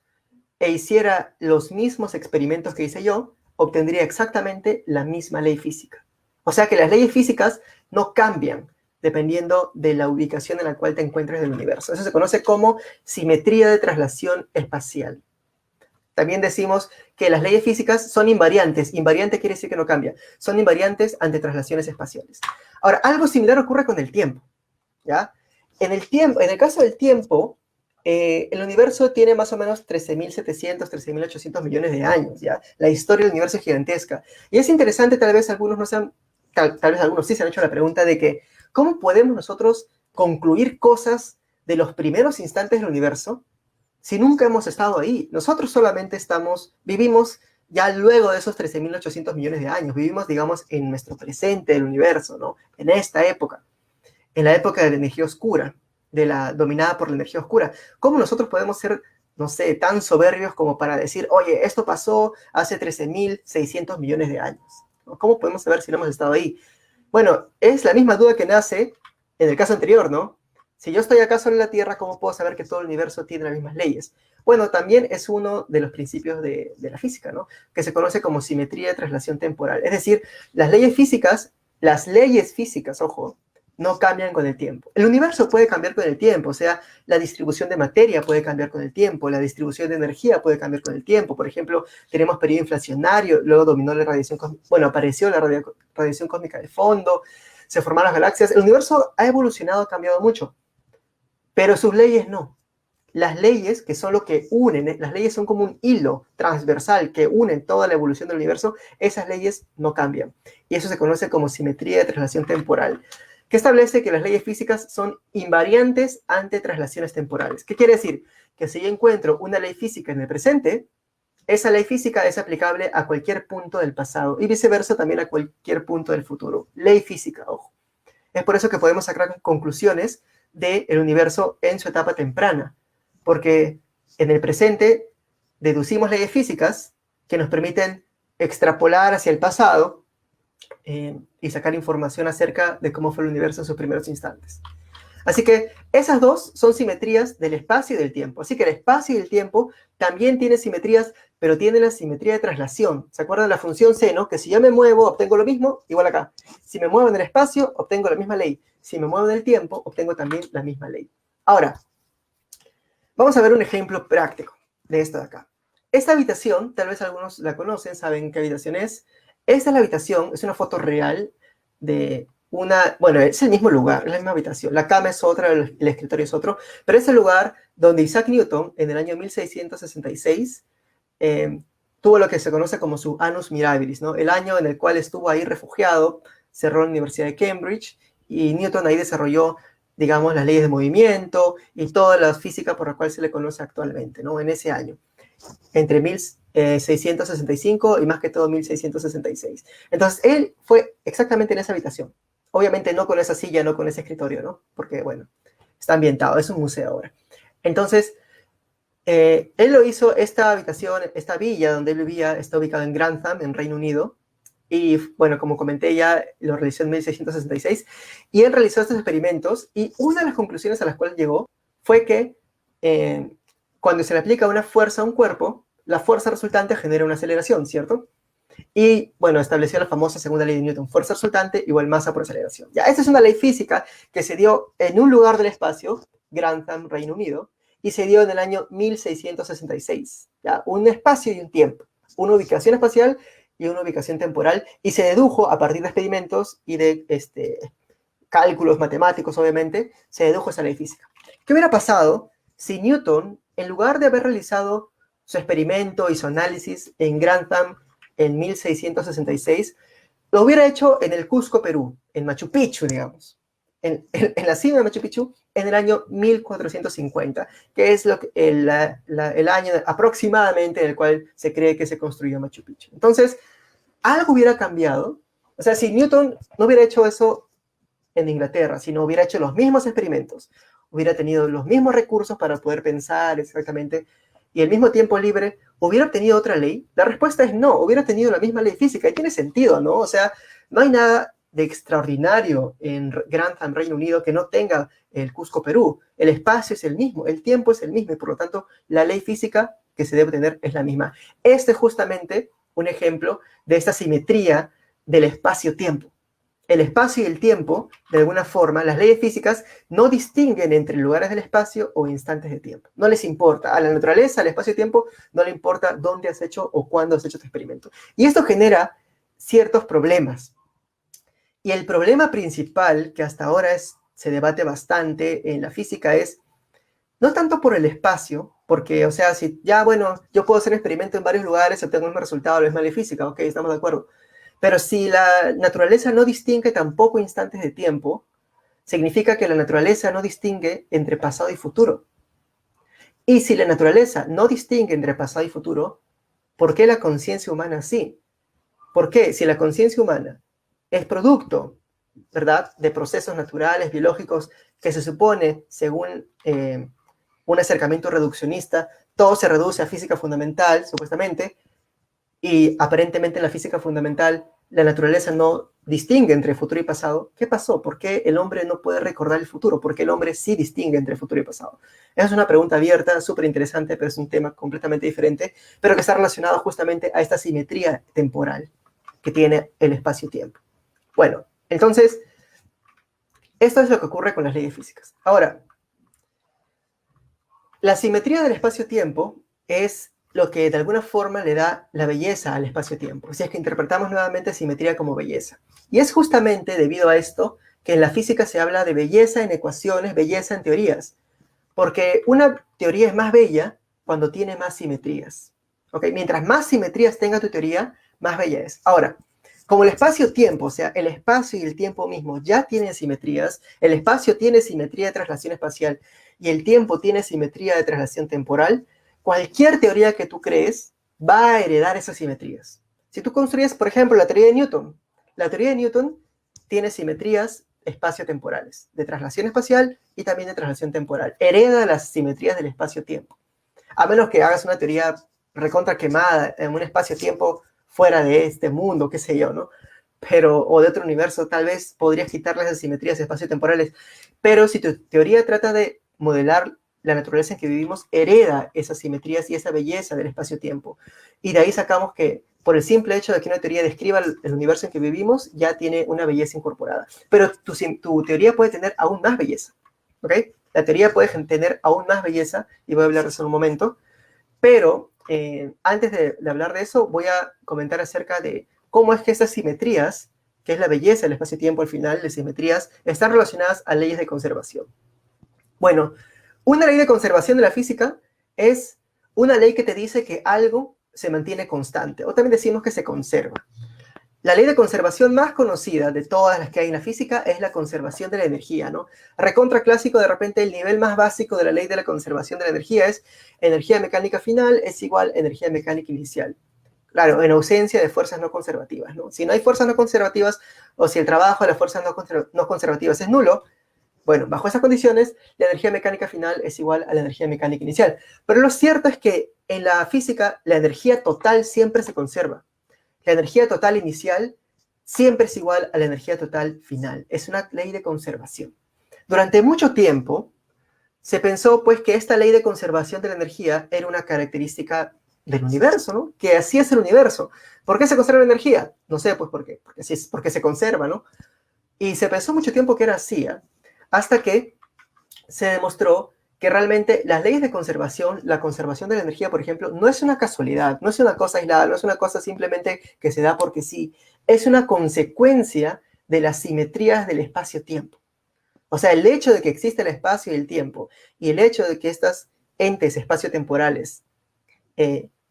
Speaker 2: e hiciera los mismos experimentos que hice yo, obtendría exactamente la misma ley física. O sea que las leyes físicas no cambian dependiendo de la ubicación en la cual te encuentres del universo. Eso se conoce como simetría de traslación espacial. También decimos que las leyes físicas son invariantes. Invariante quiere decir que no cambia. Son invariantes ante traslaciones espaciales. Ahora, algo similar ocurre con el tiempo, ¿ya? En el caso del tiempo, el universo tiene más o menos 13.700, 13.800 millones de años, ¿ya? La historia del universo es gigantesca. Y es interesante, tal vez algunos tal vez algunos sí se han hecho la pregunta de que, ¿cómo podemos nosotros concluir cosas de los primeros instantes del universo si nunca hemos estado ahí? Nosotros solamente vivimos ya luego de esos 13.800 millones de años, vivimos, digamos, en nuestro presente del universo, ¿no? En esta época, en la época de la energía oscura, dominada por la energía oscura. ¿Cómo nosotros podemos ser, no sé, tan soberbios como para decir, oye, esto pasó hace 13.600 millones de años? ¿Cómo podemos saber si no hemos estado ahí? Bueno, es la misma duda que nace en el caso anterior, ¿no? Si yo estoy acá sobre la Tierra, ¿cómo puedo saber que todo el universo tiene las mismas leyes? Bueno, también es uno de los principios de la física, ¿no? Que se conoce como simetría de traslación temporal. Es decir, las leyes físicas, ojo, no cambian con el tiempo. El universo puede cambiar con el tiempo, o sea, la distribución de materia puede cambiar con el tiempo, la distribución de energía puede cambiar con el tiempo. Por ejemplo, tenemos periodo inflacionario, luego dominó la radiación cósmica, bueno, apareció la radiación cósmica de fondo, se formaron las galaxias. El universo ha evolucionado, ha cambiado mucho, pero sus leyes no. Las leyes, que son lo que unen, las leyes son como un hilo transversal que unen toda la evolución del universo, esas leyes no cambian. Y eso se conoce como simetría de traslación temporal, que establece que las leyes físicas son invariantes ante traslaciones temporales. ¿Qué quiere decir? Que si yo encuentro una ley física en el presente, esa ley física es aplicable a cualquier punto del pasado y viceversa también a cualquier punto del futuro. Ley física, ojo. Es por eso que podemos sacar conclusiones del universo en su etapa temprana, porque en el presente deducimos leyes físicas que nos permiten extrapolar hacia el pasado y sacar información acerca de cómo fue el universo en sus primeros instantes. Así que esas dos son simetrías del espacio y del tiempo. Así que el espacio y el tiempo también tienen simetrías, pero tienen la simetría de traslación. ¿Se acuerdan de la función seno? Que si yo me muevo, obtengo lo mismo, igual acá. Si me muevo en el espacio, obtengo la misma ley. Si me muevo en el tiempo, obtengo también la misma ley. Ahora, vamos a ver un ejemplo práctico de esto de acá. Esta habitación, tal vez algunos la conocen, saben qué habitación es. Esta es la habitación, es una foto real de bueno, es el mismo lugar, es la misma habitación. La cama es otra, el escritorio es otro, pero es el lugar donde Isaac Newton, en el año 1666, tuvo lo que se conoce como su annus mirabilis, ¿no? El año en el cual estuvo ahí refugiado, cerró la Universidad de Cambridge, y Newton ahí desarrolló, digamos, las leyes de movimiento y toda la física por la cual se le conoce actualmente, ¿no? En ese año, entre 1665 y más que todo 1666. Entonces, él fue exactamente en esa habitación. Obviamente no con esa silla, no con ese escritorio, ¿no? Porque, bueno, está ambientado, es un museo ahora. Entonces, él lo hizo, esta habitación, esta villa donde él vivía, está ubicada en Grantham, en Reino Unido. Y, bueno, como comenté ya, lo realizó en 1666. Y él realizó estos experimentos y una de las conclusiones a las cuales llegó fue que cuando se le aplica una fuerza a un cuerpo, la fuerza resultante genera una aceleración, ¿cierto? Y, bueno, estableció la famosa segunda ley de Newton, fuerza resultante igual masa por aceleración. Ya, esta es una ley física que se dio en un lugar del espacio, Grantham, Reino Unido, y se dio en el año 1666. Ya, un espacio y un tiempo, una ubicación espacial y una ubicación temporal, y se dedujo a partir de experimentos y de cálculos matemáticos, obviamente, se dedujo esa ley física. ¿Qué hubiera pasado si Newton, en lugar de haber realizado su experimento y su análisis en Grantham en 1666, lo hubiera hecho en el Cusco, Perú, en Machu Picchu, digamos, en la cima de Machu Picchu, en el año 1450, que es el año aproximadamente en el cual se cree que se construyó Machu Picchu? Entonces, algo hubiera cambiado. O sea, si Newton no hubiera hecho eso en Inglaterra, si no hubiera hecho los mismos experimentos, hubiera tenido los mismos recursos para poder pensar exactamente y el mismo tiempo libre, ¿hubiera obtenido otra ley? La respuesta es no, hubiera tenido la misma ley física, y tiene sentido, ¿no? O sea, no hay nada de extraordinario en Grantham, Reino Unido, que no tenga el Cusco, Perú. El espacio es el mismo, el tiempo es el mismo, y por lo tanto, la ley física que se debe tener es la misma. Este es justamente un ejemplo de esta simetría del espacio-tiempo. El espacio y el tiempo, de alguna forma, las leyes físicas no distinguen entre lugares del espacio o instantes de tiempo. No les importa. A la naturaleza, al espacio y tiempo, no le importa dónde has hecho o cuándo has hecho tu experimento. Y esto genera ciertos problemas. Y el problema principal, que hasta ahora se debate bastante en la física, es no tanto por el espacio, porque, o sea, si ya, bueno, yo puedo hacer experimento en varios lugares, obtengo el mismo resultado, la misma ley física, ok, estamos de acuerdo. Pero si la naturaleza no distingue tampoco instantes de tiempo, significa que la naturaleza no distingue entre pasado y futuro. Y si la naturaleza no distingue entre pasado y futuro, ¿por qué la conciencia humana sí? ¿Por qué? Si la conciencia humana es producto, ¿verdad?, de procesos naturales, biológicos, que se supone, según un acercamiento reduccionista, todo se reduce a física fundamental, supuestamente, y aparentemente en la física fundamental la naturaleza no distingue entre futuro y pasado. ¿Qué pasó? ¿Por qué el hombre no puede recordar el futuro? ¿Por qué el hombre sí distingue entre futuro y pasado? Esa es una pregunta abierta, súper interesante, pero es un tema completamente diferente, pero que está relacionado justamente a esta simetría temporal que tiene el espacio-tiempo. Bueno, entonces, esto es lo que ocurre con las leyes físicas. Ahora, la simetría del espacio-tiempo es lo que de alguna forma le da la belleza al espacio-tiempo. Si es que interpretamos nuevamente simetría como belleza. Y es justamente debido a esto que en la física se habla de belleza en ecuaciones, belleza en teorías. Porque una teoría es más bella cuando tiene más simetrías. ¿Okay? Mientras más simetrías tenga tu teoría, más bella es. Ahora, como el espacio-tiempo, o sea, el espacio y el tiempo mismo ya tienen simetrías, el espacio tiene simetría de traslación espacial y el tiempo tiene simetría de traslación temporal, cualquier teoría que tú crees va a heredar esas simetrías. Si tú construyes, por ejemplo, la teoría de Newton tiene simetrías espacio-temporales, de traslación espacial y también de traslación temporal. Hereda las simetrías del espacio-tiempo. A menos que hagas una teoría recontra quemada en un espacio-tiempo fuera de este mundo, qué sé yo, ¿no? Pero, o de otro universo, tal vez podrías quitarle esas simetrías espacio-temporales. Pero si tu teoría trata de modelar la naturaleza en que vivimos, hereda esas simetrías y esa belleza del espacio-tiempo. Y de ahí sacamos que, por el simple hecho de que una teoría describa el universo en que vivimos, ya tiene una belleza incorporada. Pero tu teoría puede tener aún más belleza, ¿ok? La teoría puede tener aún más belleza, y voy a hablar de eso en un momento, pero antes de hablar de eso, voy a comentar acerca de cómo es que estas simetrías, que es la belleza del espacio-tiempo al final, las simetrías, están relacionadas a leyes de conservación. Bueno, una ley de conservación de la física es una ley que te dice que algo se mantiene constante, o también decimos que se conserva. La ley de conservación más conocida de todas las que hay en la física es la conservación de la energía, ¿no? Recontra clásico, de repente, el nivel más básico de la ley de la conservación de la energía es energía mecánica final es igual a energía mecánica inicial. Claro, en ausencia de fuerzas no conservativas, ¿no? Si no hay fuerzas no conservativas, o si el trabajo de las fuerzas no conservativas es nulo, bueno, bajo esas condiciones, la energía mecánica final es igual a la energía mecánica inicial. Pero lo cierto es que en la física, la energía total siempre se conserva. La energía total inicial siempre es igual a la energía total final. Es una ley de conservación. Durante mucho tiempo se pensó pues que esta ley de conservación de la energía era una característica del universo, ¿no? Que así es el universo. ¿Por qué se conserva la energía? No sé, pues ¿por qué? Porque se conserva, ¿no? Y se pensó mucho tiempo que era así, ¿eh? Hasta que se demostró que realmente las leyes de conservación, la conservación de la energía, por ejemplo, no es una casualidad, no es una cosa aislada, no es una cosa simplemente que se da porque sí, es una consecuencia de las simetrías del espacio-tiempo. O sea, el hecho de que existe el espacio y el tiempo, y el hecho de que estas entes espaciotemporales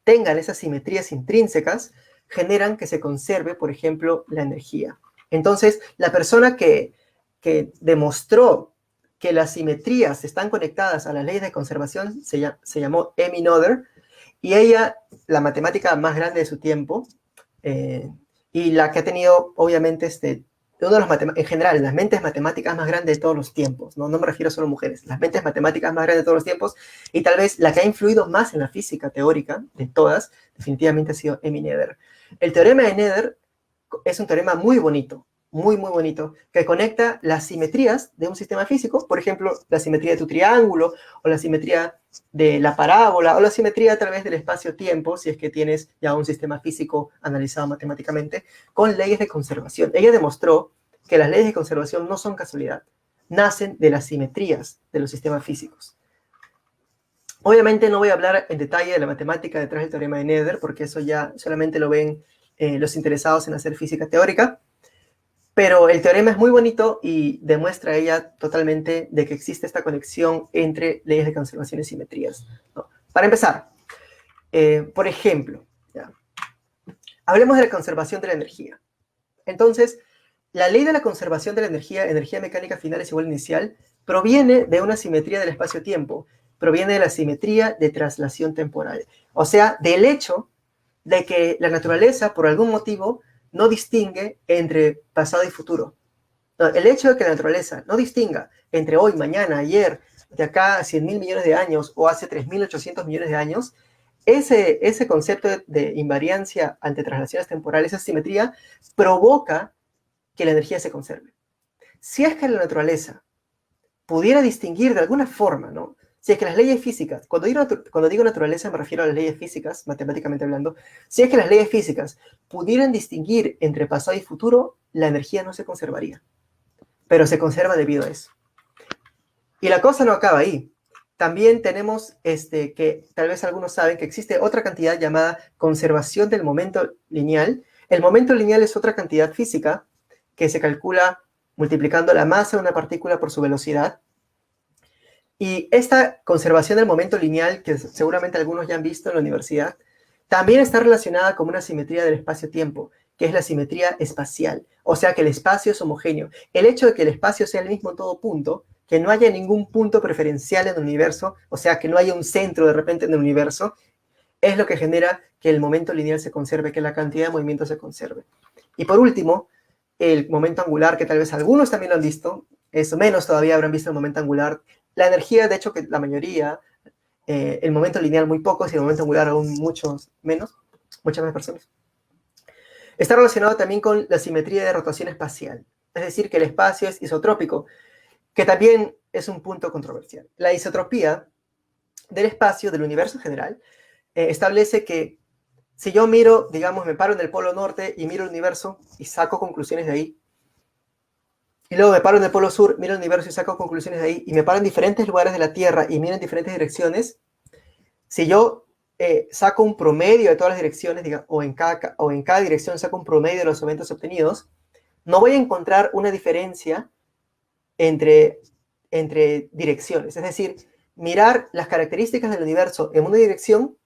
Speaker 2: tengan esas simetrías intrínsecas, generan que se conserve, por ejemplo, la energía. Entonces, la persona que demostró que las simetrías están conectadas a las leyes de conservación se llamó Emmy Noether, y ella, la matemática más grande de su tiempo, y la que ha tenido, obviamente, uno de los en general, las mentes matemáticas más grandes de todos los tiempos, ¿no? No me refiero solo a mujeres, las mentes matemáticas más grandes de todos los tiempos, y tal vez la que ha influido más en la física teórica de todas, definitivamente ha sido Emmy Noether. El teorema de Noether es un teorema muy bonito, muy, muy bonito, que conecta las simetrías de un sistema físico, por ejemplo, la simetría de tu triángulo, o la simetría de la parábola, o la simetría a través del espacio-tiempo, si es que tienes ya un sistema físico analizado matemáticamente, con leyes de conservación. Ella demostró que las leyes de conservación no son casualidad, nacen de las simetrías de los sistemas físicos. Obviamente no voy a hablar en detalle de la matemática detrás del teorema de Noether, porque eso ya solamente lo ven los interesados en hacer física teórica, pero el teorema es muy bonito y demuestra ella totalmente de que existe esta conexión entre leyes de conservación y simetrías, ¿no? Para empezar, por ejemplo, ¿ya? Hablemos de la conservación de la energía. Entonces, la ley de la conservación de la energía mecánica final es igual a inicial, proviene de una simetría del espacio-tiempo, proviene de la simetría de traslación temporal. O sea, del hecho de que la naturaleza, por algún motivo, no distingue entre pasado y futuro. No, el hecho de que la naturaleza no distinga entre hoy, mañana, ayer, de acá a 100.000 millones de años o hace 3.800 millones de años, ese concepto de invariancia ante traslaciones temporales, esa simetría, provoca que la energía se conserve. Si es que la naturaleza pudiera distinguir de alguna forma, ¿no? Si es que las leyes físicas, cuando digo naturaleza me refiero a las leyes físicas, matemáticamente hablando, si es que las leyes físicas pudieran distinguir entre pasado y futuro, la energía no se conservaría, pero se conserva debido a eso. Y la cosa no acaba ahí. También tenemos que tal vez algunos saben que existe otra cantidad llamada conservación del momento lineal. El momento lineal es otra cantidad física que se calcula multiplicando la masa de una partícula por su velocidad. Y esta conservación del momento lineal, que seguramente algunos ya han visto en la universidad, también está relacionada con una simetría del espacio-tiempo, que es la simetría espacial. O sea que el espacio es homogéneo. El hecho de que el espacio sea el mismo en todo punto, que no haya ningún punto preferencial en el universo, o sea que no haya un centro de repente en el universo, es lo que genera que el momento lineal se conserve, que la cantidad de movimiento se conserve. Y por último, el momento angular, que tal vez algunos también lo han visto, eso menos todavía habrán visto el momento angular. La energía, de hecho, que la mayoría, el momento lineal muy pocos y el momento angular aún muchos menos, muchas más personas. Está relacionado también con la simetría de rotación espacial, es decir, que el espacio es isotrópico, que también es un punto controversial. La isotropía del espacio, del universo en general, establece que si yo miro, digamos, me paro en el polo norte y miro el universo y saco conclusiones de ahí, y luego me paro en el polo sur, miro el universo y saco conclusiones de ahí, y me paro en diferentes lugares de la Tierra y miro en diferentes direcciones, si yo saco un promedio de todas las direcciones, digamos, o en cada dirección saco un promedio de los eventos obtenidos, no voy a encontrar una diferencia entre direcciones. Es decir, mirar las características del universo en una dirección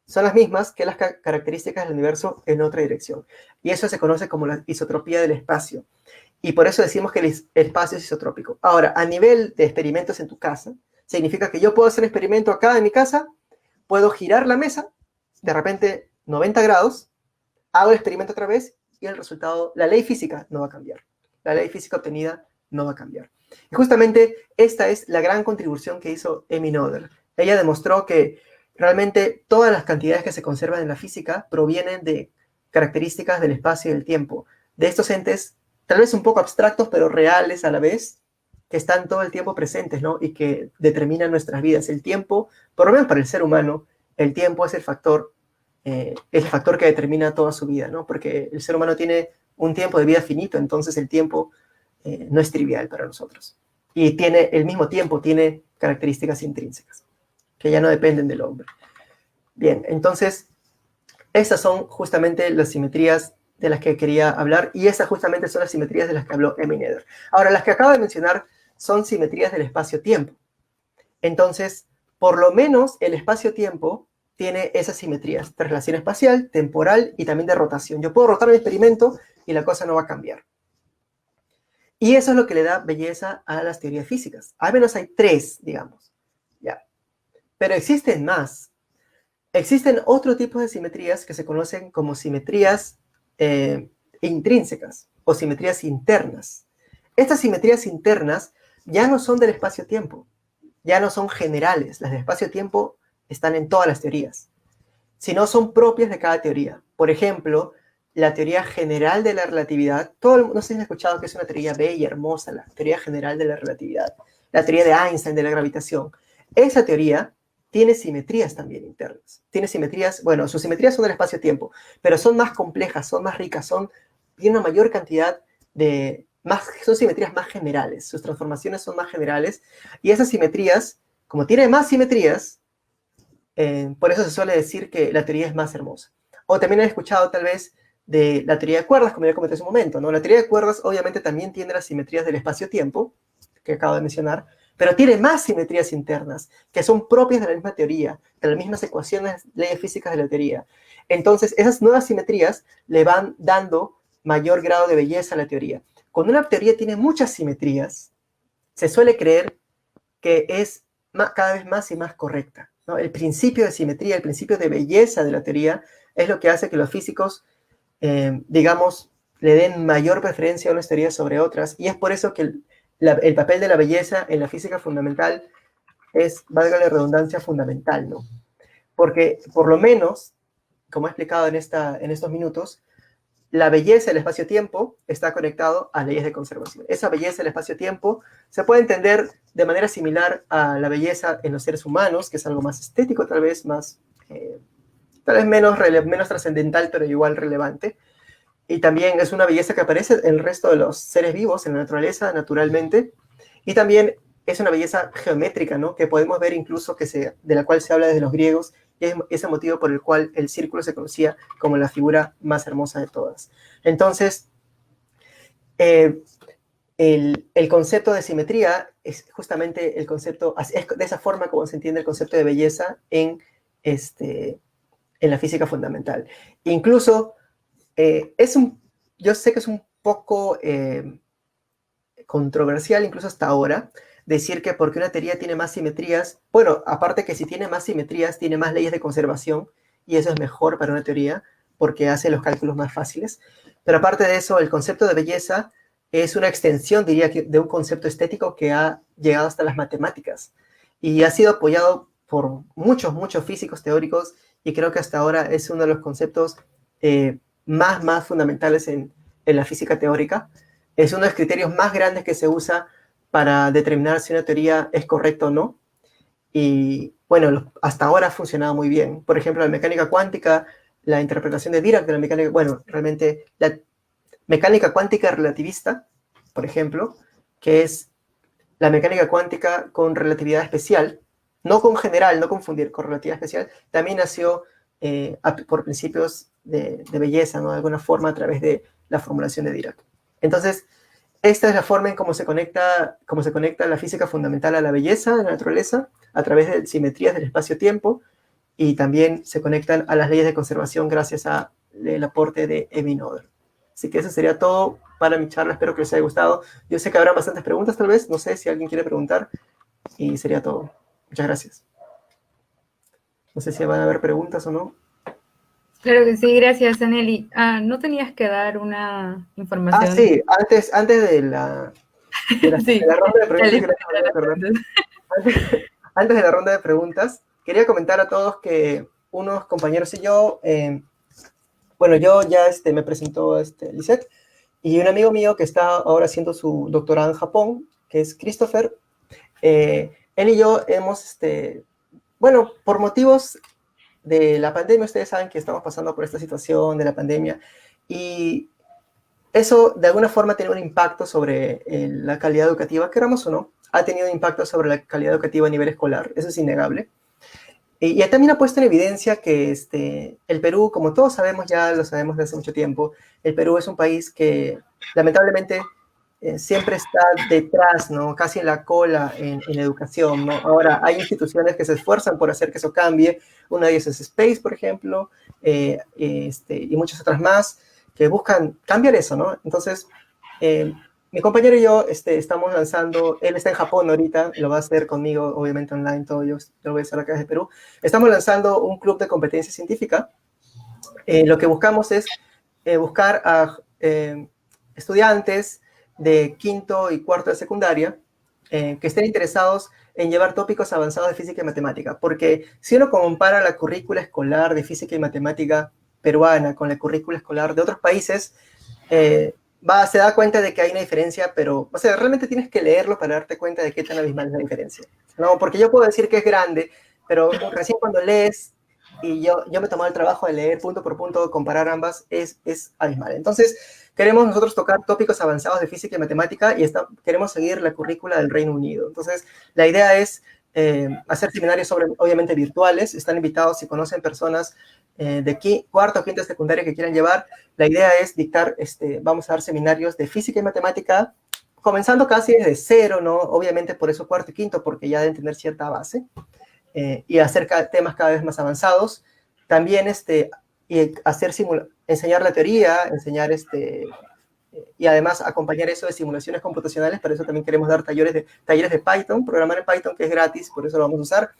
Speaker 2: son las mismas que las características del universo en otra dirección. Y eso se conoce como la isotropía del espacio. Y por eso decimos que el espacio es isotrópico. Ahora, a nivel de experimentos en tu casa, significa que yo puedo hacer un experimento acá en mi casa, puedo girar la mesa, de repente 90 grados, hago el experimento otra vez y el resultado, la ley física no va a cambiar. La ley física obtenida no va a cambiar. Y justamente esta es la gran contribución que hizo Emmy Noether. Ella demostró que realmente todas las cantidades que se conservan en la física provienen de características del espacio y del tiempo, de estos entes tal vez un poco abstractos, pero reales a la vez, que están todo el tiempo presentes, ¿no? Y que determinan nuestras vidas. El tiempo, por lo menos para el ser humano, el tiempo es el factor que determina toda su vida, ¿no? Porque el ser humano tiene un tiempo de vida finito, entonces el tiempo no es trivial para nosotros. Y el mismo tiempo tiene características intrínsecas, que ya no dependen del hombre. Bien, entonces, estas son justamente las simetrías de las que quería hablar, y esas justamente son las simetrías de las que habló Emmy Noether. Ahora, las que acabo de mencionar son simetrías del espacio-tiempo. Entonces, por lo menos el espacio-tiempo tiene esas simetrías, traslación espacial, temporal y también de rotación. Yo puedo rotar un experimento y la cosa no va a cambiar. Y eso es lo que le da belleza a las teorías físicas. Al menos hay 3, digamos. ¿Ya? Pero existen más. Existen otro tipo de simetrías que se conocen como simetrías intrínsecas o simetrías internas. Estas simetrías internas ya no son del espacio-tiempo, ya no son generales. Las del espacio-tiempo están en todas las teorías, sino son propias de cada teoría. Por ejemplo, la teoría general de la relatividad, no sé si han escuchado que es una teoría bella y hermosa, la teoría general de la relatividad, la teoría de Einstein de la gravitación. Esa teoría tiene simetrías también internas. Tiene simetrías, bueno, sus simetrías son del espacio-tiempo, pero son más complejas, son más ricas, tienen una mayor cantidad son simetrías más generales, sus transformaciones son más generales, y esas simetrías, como tiene más simetrías, por eso se suele decir que la teoría es más hermosa. O también han escuchado tal vez de la teoría de cuerdas, como ya comenté hace un momento, ¿no? La teoría de cuerdas obviamente también tiene las simetrías del espacio-tiempo, que acabo de mencionar, pero tiene más simetrías internas, que son propias de la misma teoría, de las mismas ecuaciones, leyes físicas de la teoría. Entonces, esas nuevas simetrías le van dando mayor grado de belleza a la teoría. cuando una teoría tiene muchas simetrías, se suele creer que es cada vez más y más correcta, ¿no? El principio de simetría, el principio de belleza de la teoría es lo que hace que los físicos, digamos, le den mayor preferencia a unas teorías sobre otras, y es por eso que el papel de la belleza en la física fundamental es, valga la redundancia, fundamental, ¿no? Porque, por lo menos, como he explicado en estos minutos, la belleza del espacio-tiempo está conectado a leyes de conservación. Esa belleza del espacio-tiempo se puede entender de manera similar a la belleza en los seres humanos, que es algo más estético, tal vez tal vez menos trascendental, pero igual relevante. Y también es una belleza que aparece en el resto de los seres vivos, en la naturaleza, naturalmente. Y también es una belleza geométrica, ¿no? Que podemos ver incluso de la cual se habla desde los griegos, y es ese motivo por el cual el círculo se conocía como la figura más hermosa de todas. Entonces, el concepto de simetría es justamente el concepto, es de esa forma como se entiende el concepto de belleza en la física fundamental. Incluso, yo sé que es un poco controversial, incluso hasta ahora, decir que porque una teoría tiene más simetrías, bueno, aparte que si tiene más simetrías, tiene más leyes de conservación, y eso es mejor para una teoría, porque hace los cálculos más fáciles. Pero aparte de eso, el concepto de belleza es una extensión, diría, de un concepto estético que ha llegado hasta las matemáticas, y ha sido apoyado por muchos físicos teóricos, y creo que hasta ahora es uno de los conceptos más fundamentales en la física teórica. Es uno de los criterios más grandes que se usa para determinar si una teoría es correcta o no. Y bueno, hasta ahora ha funcionado muy bien. Por ejemplo, la mecánica cuántica, la interpretación de Dirac de la mecánica, bueno, realmente la mecánica cuántica relativista, por ejemplo, que es la mecánica cuántica con relatividad especial, no con general, no confundir, con relatividad especial, también nació por principios de belleza, ¿no? De alguna forma a través de la formulación de Dirac. Entonces, esta es la forma en cómo se conecta la física fundamental a la belleza de la naturaleza, a través de simetrías del espacio-tiempo, y también se conectan a las leyes de conservación gracias al aporte de Emmy Noether. Así que eso sería todo para mi charla, espero que les haya gustado. Yo sé que habrá bastantes preguntas tal vez, no sé si alguien quiere preguntar, y sería todo. Muchas gracias. No sé si van a haber preguntas o no.
Speaker 1: Claro que sí, gracias, Aneli. ¿No tenías que dar una información?
Speaker 2: Sí, antes de la
Speaker 1: Sí,
Speaker 2: ronda de preguntas, antes de la ronda de preguntas, quería comentar a todos que unos compañeros y yo, bueno, yo ya me presentó Lisette, y un amigo mío que está ahora haciendo su doctorado en Japón, que es Christopher, él y yo hemos, bueno, por motivos de la pandemia, ustedes saben que estamos pasando por esta situación de la pandemia, y eso de alguna forma tiene un impacto sobre la calidad educativa, queramos o no, ha tenido impacto sobre la calidad educativa a nivel escolar, eso es innegable. Y también ha puesto en evidencia que el Perú, como todos sabemos, ya lo sabemos desde hace mucho tiempo, el Perú es un país que lamentablemente siempre está detrás, ¿no? Casi en la cola en educación, ¿no? Ahora, hay instituciones que se esfuerzan por hacer que eso cambie. Una de ellas es Space, por ejemplo, y muchas otras más que buscan cambiar eso, ¿no? Entonces, mi compañero y yo estamos lanzando, él está en Japón ahorita, lo va a hacer conmigo, obviamente online, todo yo lo voy a hacer acá desde Perú. Estamos lanzando un club de competencia científica. Lo que buscamos es buscar a estudiantes de quinto y cuarto de secundaria que estén interesados en llevar tópicos avanzados de física y matemática, porque si uno compara la currícula escolar de física y matemática peruana con la currícula escolar de otros países, se da cuenta de que hay una diferencia, pero, o sea, realmente tienes que leerlo para darte cuenta de qué tan abismal es la diferencia, ¿no? Porque yo puedo decir que es grande, pero recién cuando lees, y yo me he tomado el trabajo de leer punto por punto, comparar ambas, es abismal. Entonces, queremos nosotros tocar tópicos avanzados de física y matemática, y queremos seguir la currícula del Reino Unido. Entonces, la idea es hacer seminarios obviamente virtuales. Están invitados si conocen personas de cuarto o quinto de secundaria que quieran llevar. La idea es dictar, vamos a dar seminarios de física y matemática, comenzando casi desde cero, ¿no? Obviamente por eso cuarto y quinto, porque ya deben tener cierta base, y hacer temas cada vez más avanzados. También y enseñar la teoría, enseñar y además acompañar eso de simulaciones computacionales. Para eso también queremos dar talleres de Python, programar en Python, que es gratis, por eso lo vamos a usar.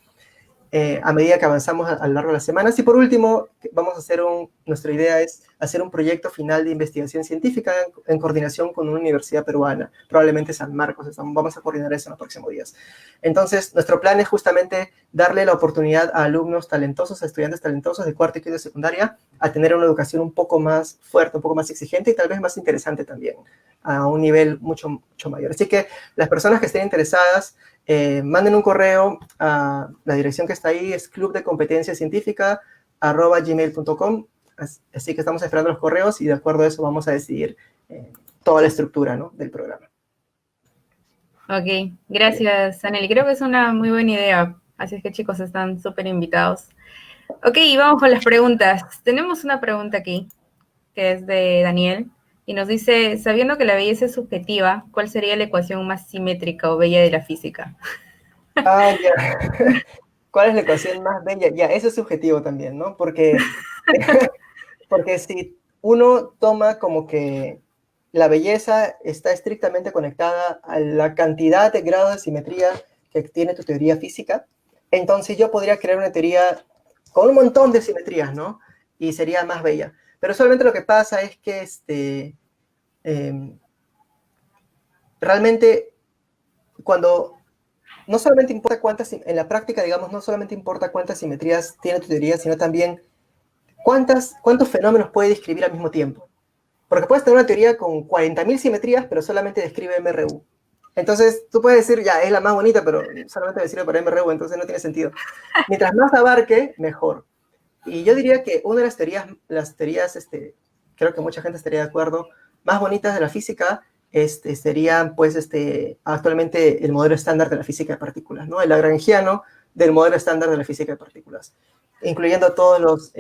Speaker 2: A medida que avanzamos a lo largo de las semanas. Y por último, vamos a hacer nuestra idea es hacer un proyecto final de investigación científica en coordinación con una universidad peruana, probablemente San Marcos. Vamos a coordinar eso en los próximos días. Entonces, nuestro plan es justamente darle la oportunidad a alumnos talentosos, a estudiantes talentosos de cuarto y quinto de secundaria, a tener una educación un poco más fuerte, un poco más exigente y tal vez más interesante también, a un nivel mucho, mucho mayor. Así que las personas que estén interesadas, manden un correo a la dirección que está ahí, es clubdecompetenciacientífica@gmail.com. Así que estamos esperando los correos y de acuerdo a eso vamos a decidir toda la estructura, ¿no?, del programa.
Speaker 1: Ok, gracias, Anel. Creo que es una muy buena idea. Así es que, chicos, están súper invitados. Ok, vamos con las preguntas. Tenemos una pregunta aquí, que es de Daniel, y nos dice, sabiendo que la belleza es subjetiva, ¿cuál sería la ecuación más simétrica o bella de la física?
Speaker 2: Ah, ya. ¿Cuál es la ecuación más bella? Ya, eso es subjetivo también, ¿no? Porque si uno toma como que la belleza está estrictamente conectada a la cantidad de grados de simetría que tiene tu teoría física, entonces yo podría crear una teoría con un montón de simetrías, ¿no? Y sería más bella. Pero solamente lo que pasa es que realmente cuando no solamente importa en la práctica, digamos, no solamente importa cuántas simetrías tiene tu teoría, sino también cuántos fenómenos puede describir al mismo tiempo. Porque puedes tener una teoría con 40.000 simetrías, pero solamente describe MRU. Entonces, tú puedes decir, ya, es la más bonita, pero solamente me sirve para MRU, entonces no tiene sentido. Mientras más abarque, mejor. Y yo diría que una de las teorías, creo que mucha gente estaría de acuerdo, más bonitas de la física, serían, pues, actualmente el modelo estándar de la física de partículas, ¿no? El lagrangiano del modelo estándar de la física de partículas, incluyendo todos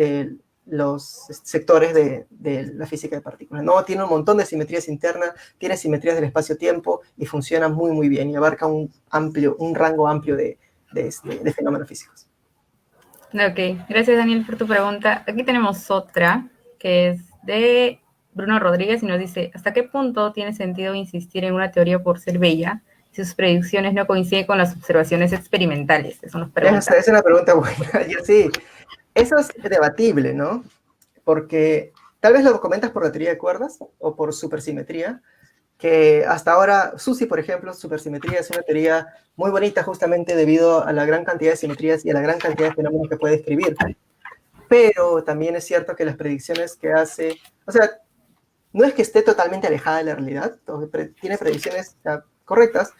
Speaker 2: los sectores de la física de partículas, ¿no? Tiene un montón de simetrías internas, tiene simetrías del espacio-tiempo y funciona muy, muy bien y abarca un rango amplio de fenómenos físicos.
Speaker 1: Ok, gracias Daniel por tu pregunta. Aquí tenemos otra que es de Bruno Rodríguez y nos dice, ¿hasta qué punto tiene sentido insistir en una teoría por ser bella si sus predicciones no coinciden con las observaciones experimentales? Eso nos pregunta.
Speaker 2: Esa es una pregunta buena. Yo sí, eso es debatible, ¿no? Porque tal vez lo comentas por la teoría de cuerdas o por supersimetría, que hasta ahora, SUSY, por ejemplo, supersimetría es una teoría muy bonita justamente debido a la gran cantidad de simetrías y a la gran cantidad de fenómenos que puede describir. Pero también es cierto que las predicciones que hace, o sea, no es que esté totalmente alejada de la realidad, tiene predicciones correctas,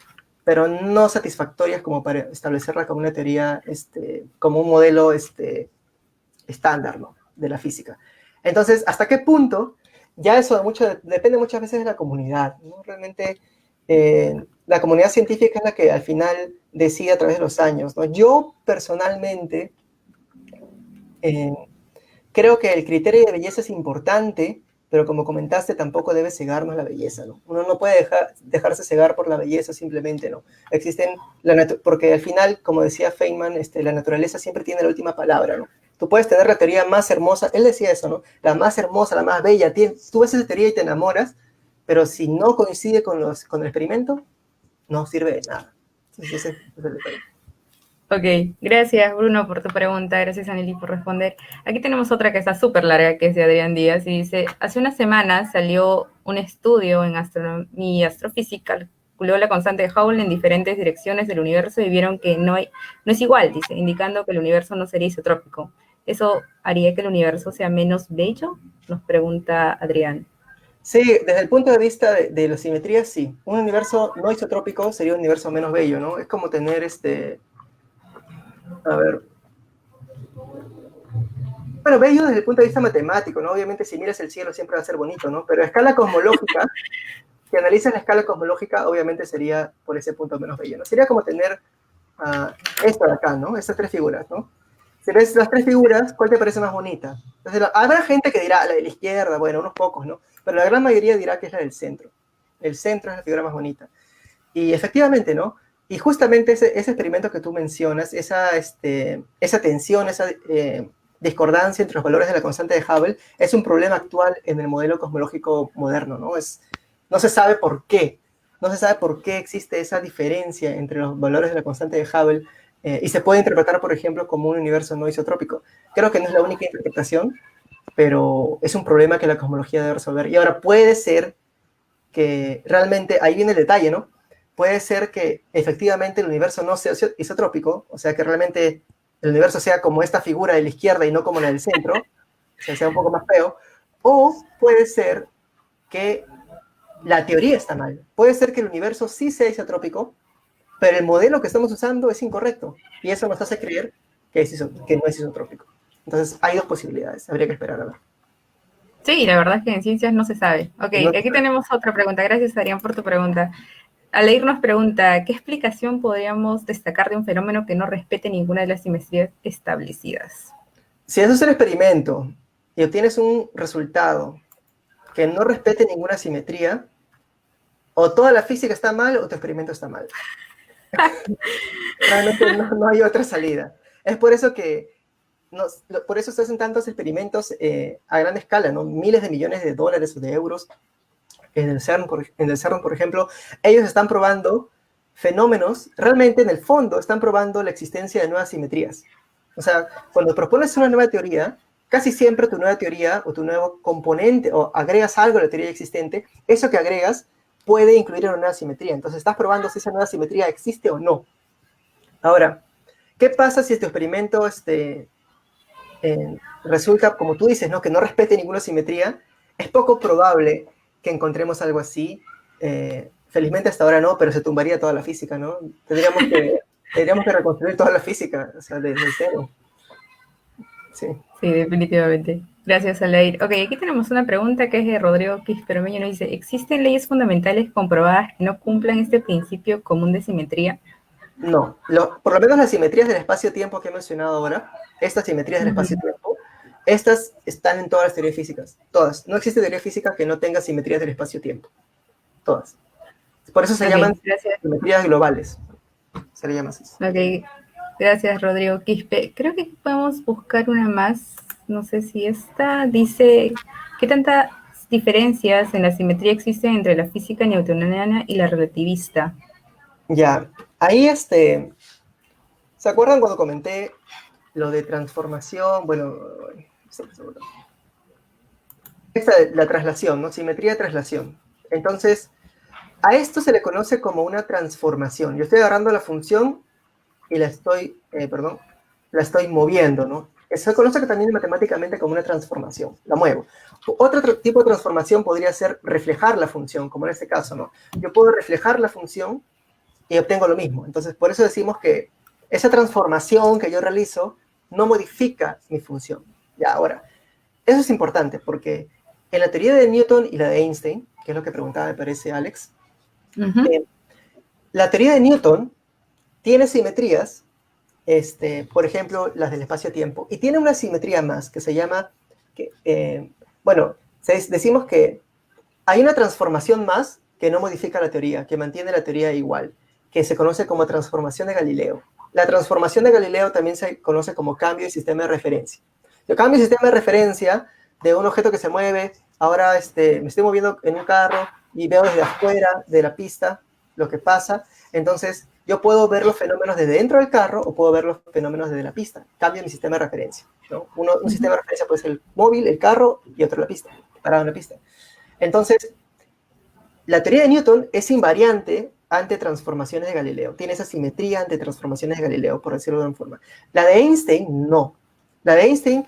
Speaker 2: pero no satisfactorias como para establecerla como una teoría, como un modelo estándar, ¿no?, de la física. Entonces, ¿hasta qué punto? Ya eso depende muchas veces de la comunidad, ¿no? Realmente la comunidad científica es la que al final decide a través de los años, ¿no? Yo personalmente creo que el criterio de belleza es importante, pero como comentaste, tampoco debe cegarnos la belleza, ¿no? Uno no puede dejarse cegar por la belleza simplemente, ¿no? Porque al final, como decía Feynman, la naturaleza siempre tiene la última palabra, ¿no? Tú puedes tener la teoría más hermosa, él decía eso, ¿no? La más hermosa, la más bella, tú ves esa teoría y te enamoras, pero si no coincide con el experimento, no sirve de nada. Entonces, ese es el detalle.
Speaker 1: Ok, gracias Bruno por tu pregunta, gracias Anneli por responder. Aquí tenemos otra que está súper larga, que es de Adrián Díaz, y dice, hace unas semanas salió un estudio en astronomía y astrofísica, calculó la constante de Hubble en diferentes direcciones del universo y vieron que no es igual, dice, indicando que el universo no sería isotrópico. ¿Eso haría que el universo sea menos bello? Nos pregunta Adrián.
Speaker 2: Sí, desde el punto de vista de la simetría, sí. Un universo no isotrópico sería un universo menos bello, ¿no? Es como tener a ver. Bueno, bello desde el punto de vista matemático, ¿no? Obviamente si miras el cielo siempre va a ser bonito, ¿no? Pero a escala cosmológica, si analizas la escala cosmológica, obviamente sería por ese punto menos bello, ¿no? Sería como tener esto de acá, ¿no? Estas tres figuras, ¿no? Si ves las tres figuras, ¿cuál te parece más bonita? Entonces, habrá gente que dirá la de la izquierda, bueno, unos pocos, ¿no? Pero la gran mayoría dirá que es la del centro. El centro es la figura más bonita. Y efectivamente, ¿no? Y justamente ese experimento que tú mencionas, esa tensión, esa discordancia entre los valores de la constante de Hubble, es un problema actual en el modelo cosmológico moderno, ¿no? No se sabe por qué. No se sabe por qué existe esa diferencia entre los valores de la constante de Hubble y se puede interpretar, por ejemplo, como un universo no isotrópico. Creo que no es la única interpretación, pero es un problema que la cosmología debe resolver. Y ahora puede ser que realmente, ahí viene el detalle, ¿no? Puede ser que efectivamente el universo no sea isotrópico, o sea que realmente el universo sea como esta figura de la izquierda y no como la del centro, o sea, sea un poco más feo, o puede ser que la teoría está mal. Puede ser que el universo sí sea isotrópico, pero el modelo que estamos usando es incorrecto, y eso nos hace creer que no es isotrópico. Entonces, hay dos posibilidades, habría que esperar a ver.
Speaker 1: Sí, la verdad es que en ciencias no se sabe. Ok,
Speaker 2: No,
Speaker 1: aquí tenemos otra pregunta. Gracias, Adrián, por tu pregunta. Aleir nos pregunta, ¿qué explicación podríamos destacar de un fenómeno que no respete ninguna de las simetrías establecidas?
Speaker 2: si haces un experimento y obtienes un resultado que no respete ninguna simetría, o toda la física está mal o tu experimento está mal. Realmente no hay otra salida. Es por eso que por eso se hacen tantos experimentos a gran escala, ¿no? Miles de millones de dólares o de euros en el CERN, por ejemplo. Ellos están probando fenómenos, realmente en el fondo están probando la existencia de nuevas simetrías. O sea, cuando propones una nueva teoría, casi siempre tu nueva teoría o tu nuevo componente o agregas algo a la teoría existente, eso que agregas puede incluir una nueva simetría. Entonces estás probando si esa nueva simetría existe o no. Ahora, ¿qué pasa si este experimento resulta, como tú dices, ¿no? Que no respete ninguna simetría? Es poco probable que encontremos algo así. Felizmente hasta ahora no, pero se tumbaría toda la física, ¿no? Tendríamos que reconstruir toda la física, o sea, desde cero. Sí.
Speaker 1: Sí, definitivamente. Gracias, Aleir. Ok, aquí tenemos una pregunta que es de Rodrigo Quisperomeño. Nos dice, ¿existen leyes fundamentales comprobadas que no cumplan este principio común de simetría?
Speaker 2: No, por lo menos las simetrías del espacio-tiempo que he mencionado ahora, estas simetrías del espacio-tiempo, estas están en todas las teorías físicas, todas. No existe teoría física que no tenga simetrías del espacio-tiempo, todas. Por eso se llaman simetrías globales, se le llama así.
Speaker 1: Ok, gracias Rodrigo Quispe. Creo que podemos buscar una más, no sé si esta dice, ¿qué tantas diferencias en la simetría existen entre la física newtoniana y la relativista?
Speaker 2: Ya, ahí ¿se acuerdan cuando comenté lo de transformación? Bueno, la traslación, ¿no? Simetría de traslación. Entonces, a esto se le conoce como una transformación. Yo estoy agarrando la función y la estoy moviendo, ¿no? Eso se conoce también matemáticamente como una transformación. La muevo. Otro tipo de transformación podría ser reflejar la función, como en este caso, ¿no? Yo puedo reflejar la función y obtengo lo mismo. Entonces, por eso decimos que esa transformación que yo realizo no modifica mi función. Ya, ahora, eso es importante porque en la teoría de Newton y la de Einstein, que es lo que preguntaba, me parece, Alex, la teoría de Newton tiene simetrías, por ejemplo, las del espacio-tiempo, y tiene una simetría más que se llama, decimos que hay una transformación más que no modifica la teoría, que mantiene la teoría igual, que se conoce como transformación de Galileo. La transformación de Galileo también se conoce como cambio de sistema de referencia. Yo cambio de sistema de referencia de un objeto que se mueve, ahora me estoy moviendo en un carro y veo desde afuera de la pista lo que pasa, entonces yo puedo ver los fenómenos desde dentro del carro o puedo ver los fenómenos desde la pista. Cambio mi sistema de referencia, ¿no? Un sistema de referencia puede ser el móvil, el carro y otro la pista, parado en la pista. Entonces, la teoría de Newton es invariante ante transformaciones de Galileo. Tiene esa simetría ante transformaciones de Galileo, por decirlo de alguna forma. La de Einstein, no. La de Einstein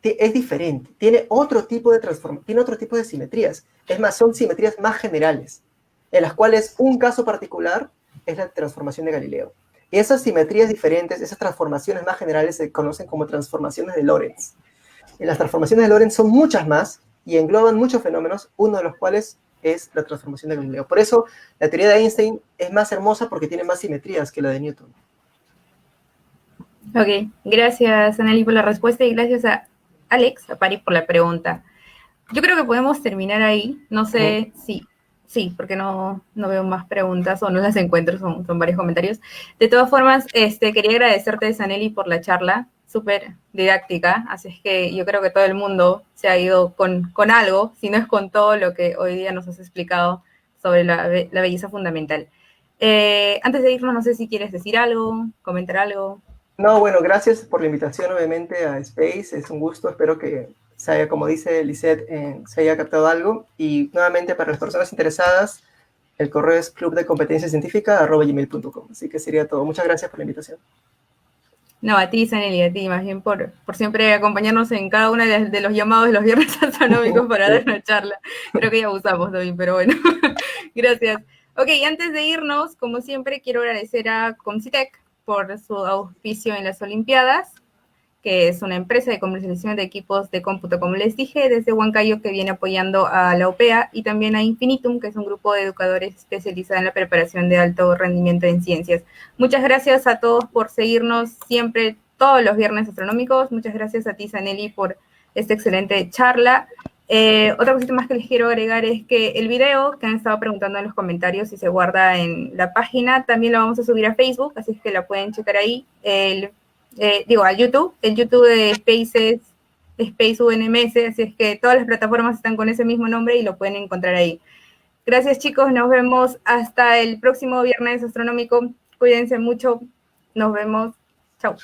Speaker 2: es diferente. Tiene otro tipo de simetrías. Es más, son simetrías más generales, en las cuales un caso particular es la transformación de Galileo. Y esas simetrías diferentes, esas transformaciones más generales se conocen como transformaciones de Lorentz. Y las transformaciones de Lorentz son muchas más y engloban muchos fenómenos, uno de los cuales es la transformación de Galileo. Por eso, la teoría de Einstein es más hermosa porque tiene más simetrías que la de Newton.
Speaker 1: Ok, gracias Anneli por la respuesta y gracias a Alex, a Pari por la pregunta. Yo creo que podemos terminar ahí. No sé si sí, porque no veo más preguntas o no las encuentro, son varios comentarios. De todas formas, quería agradecerte, Saneli, por la charla, súper didáctica, así es que yo creo que todo el mundo se ha ido con algo, si no es con todo lo que hoy día nos has explicado sobre la belleza fundamental. Antes de irnos, no sé si quieres decir algo, comentar algo.
Speaker 2: No, bueno, gracias por la invitación obviamente a Space, es un gusto, espero que se haya, como dice Lisette, se haya captado algo. Y nuevamente para las personas interesadas, el correo es clubdecompetenciacientífica@gmail.com. Así que sería todo. Muchas gracias por la invitación.
Speaker 1: No, a ti, Saneli, a ti, más bien por siempre acompañarnos en cada uno de los llamados de los viernes astronómicos para dar una charla. Creo que ya abusamos, David, pero bueno, gracias. Ok, antes de irnos, como siempre, quiero agradecer a Concitec por su auspicio en las Olimpiadas, que es una empresa de comercialización de equipos de cómputo, como les dije, desde Huancayo, que viene apoyando a la OPEA, y también a Infinitum, que es un grupo de educadores especializado en la preparación de alto rendimiento en ciencias. Muchas gracias a todos por seguirnos siempre, todos los viernes astronómicos. Muchas gracias a ti, Saneli, por esta excelente charla. Otra cosita más que les quiero agregar es que el video que han estado preguntando en los comentarios, si se guarda en la página, también lo vamos a subir a Facebook, así que la pueden checar ahí. A YouTube, el YouTube de Space UNMS, así es que todas las plataformas están con ese mismo nombre y lo pueden encontrar ahí. Gracias, chicos, nos vemos hasta el próximo viernes astronómico. Cuídense mucho, nos vemos, chao.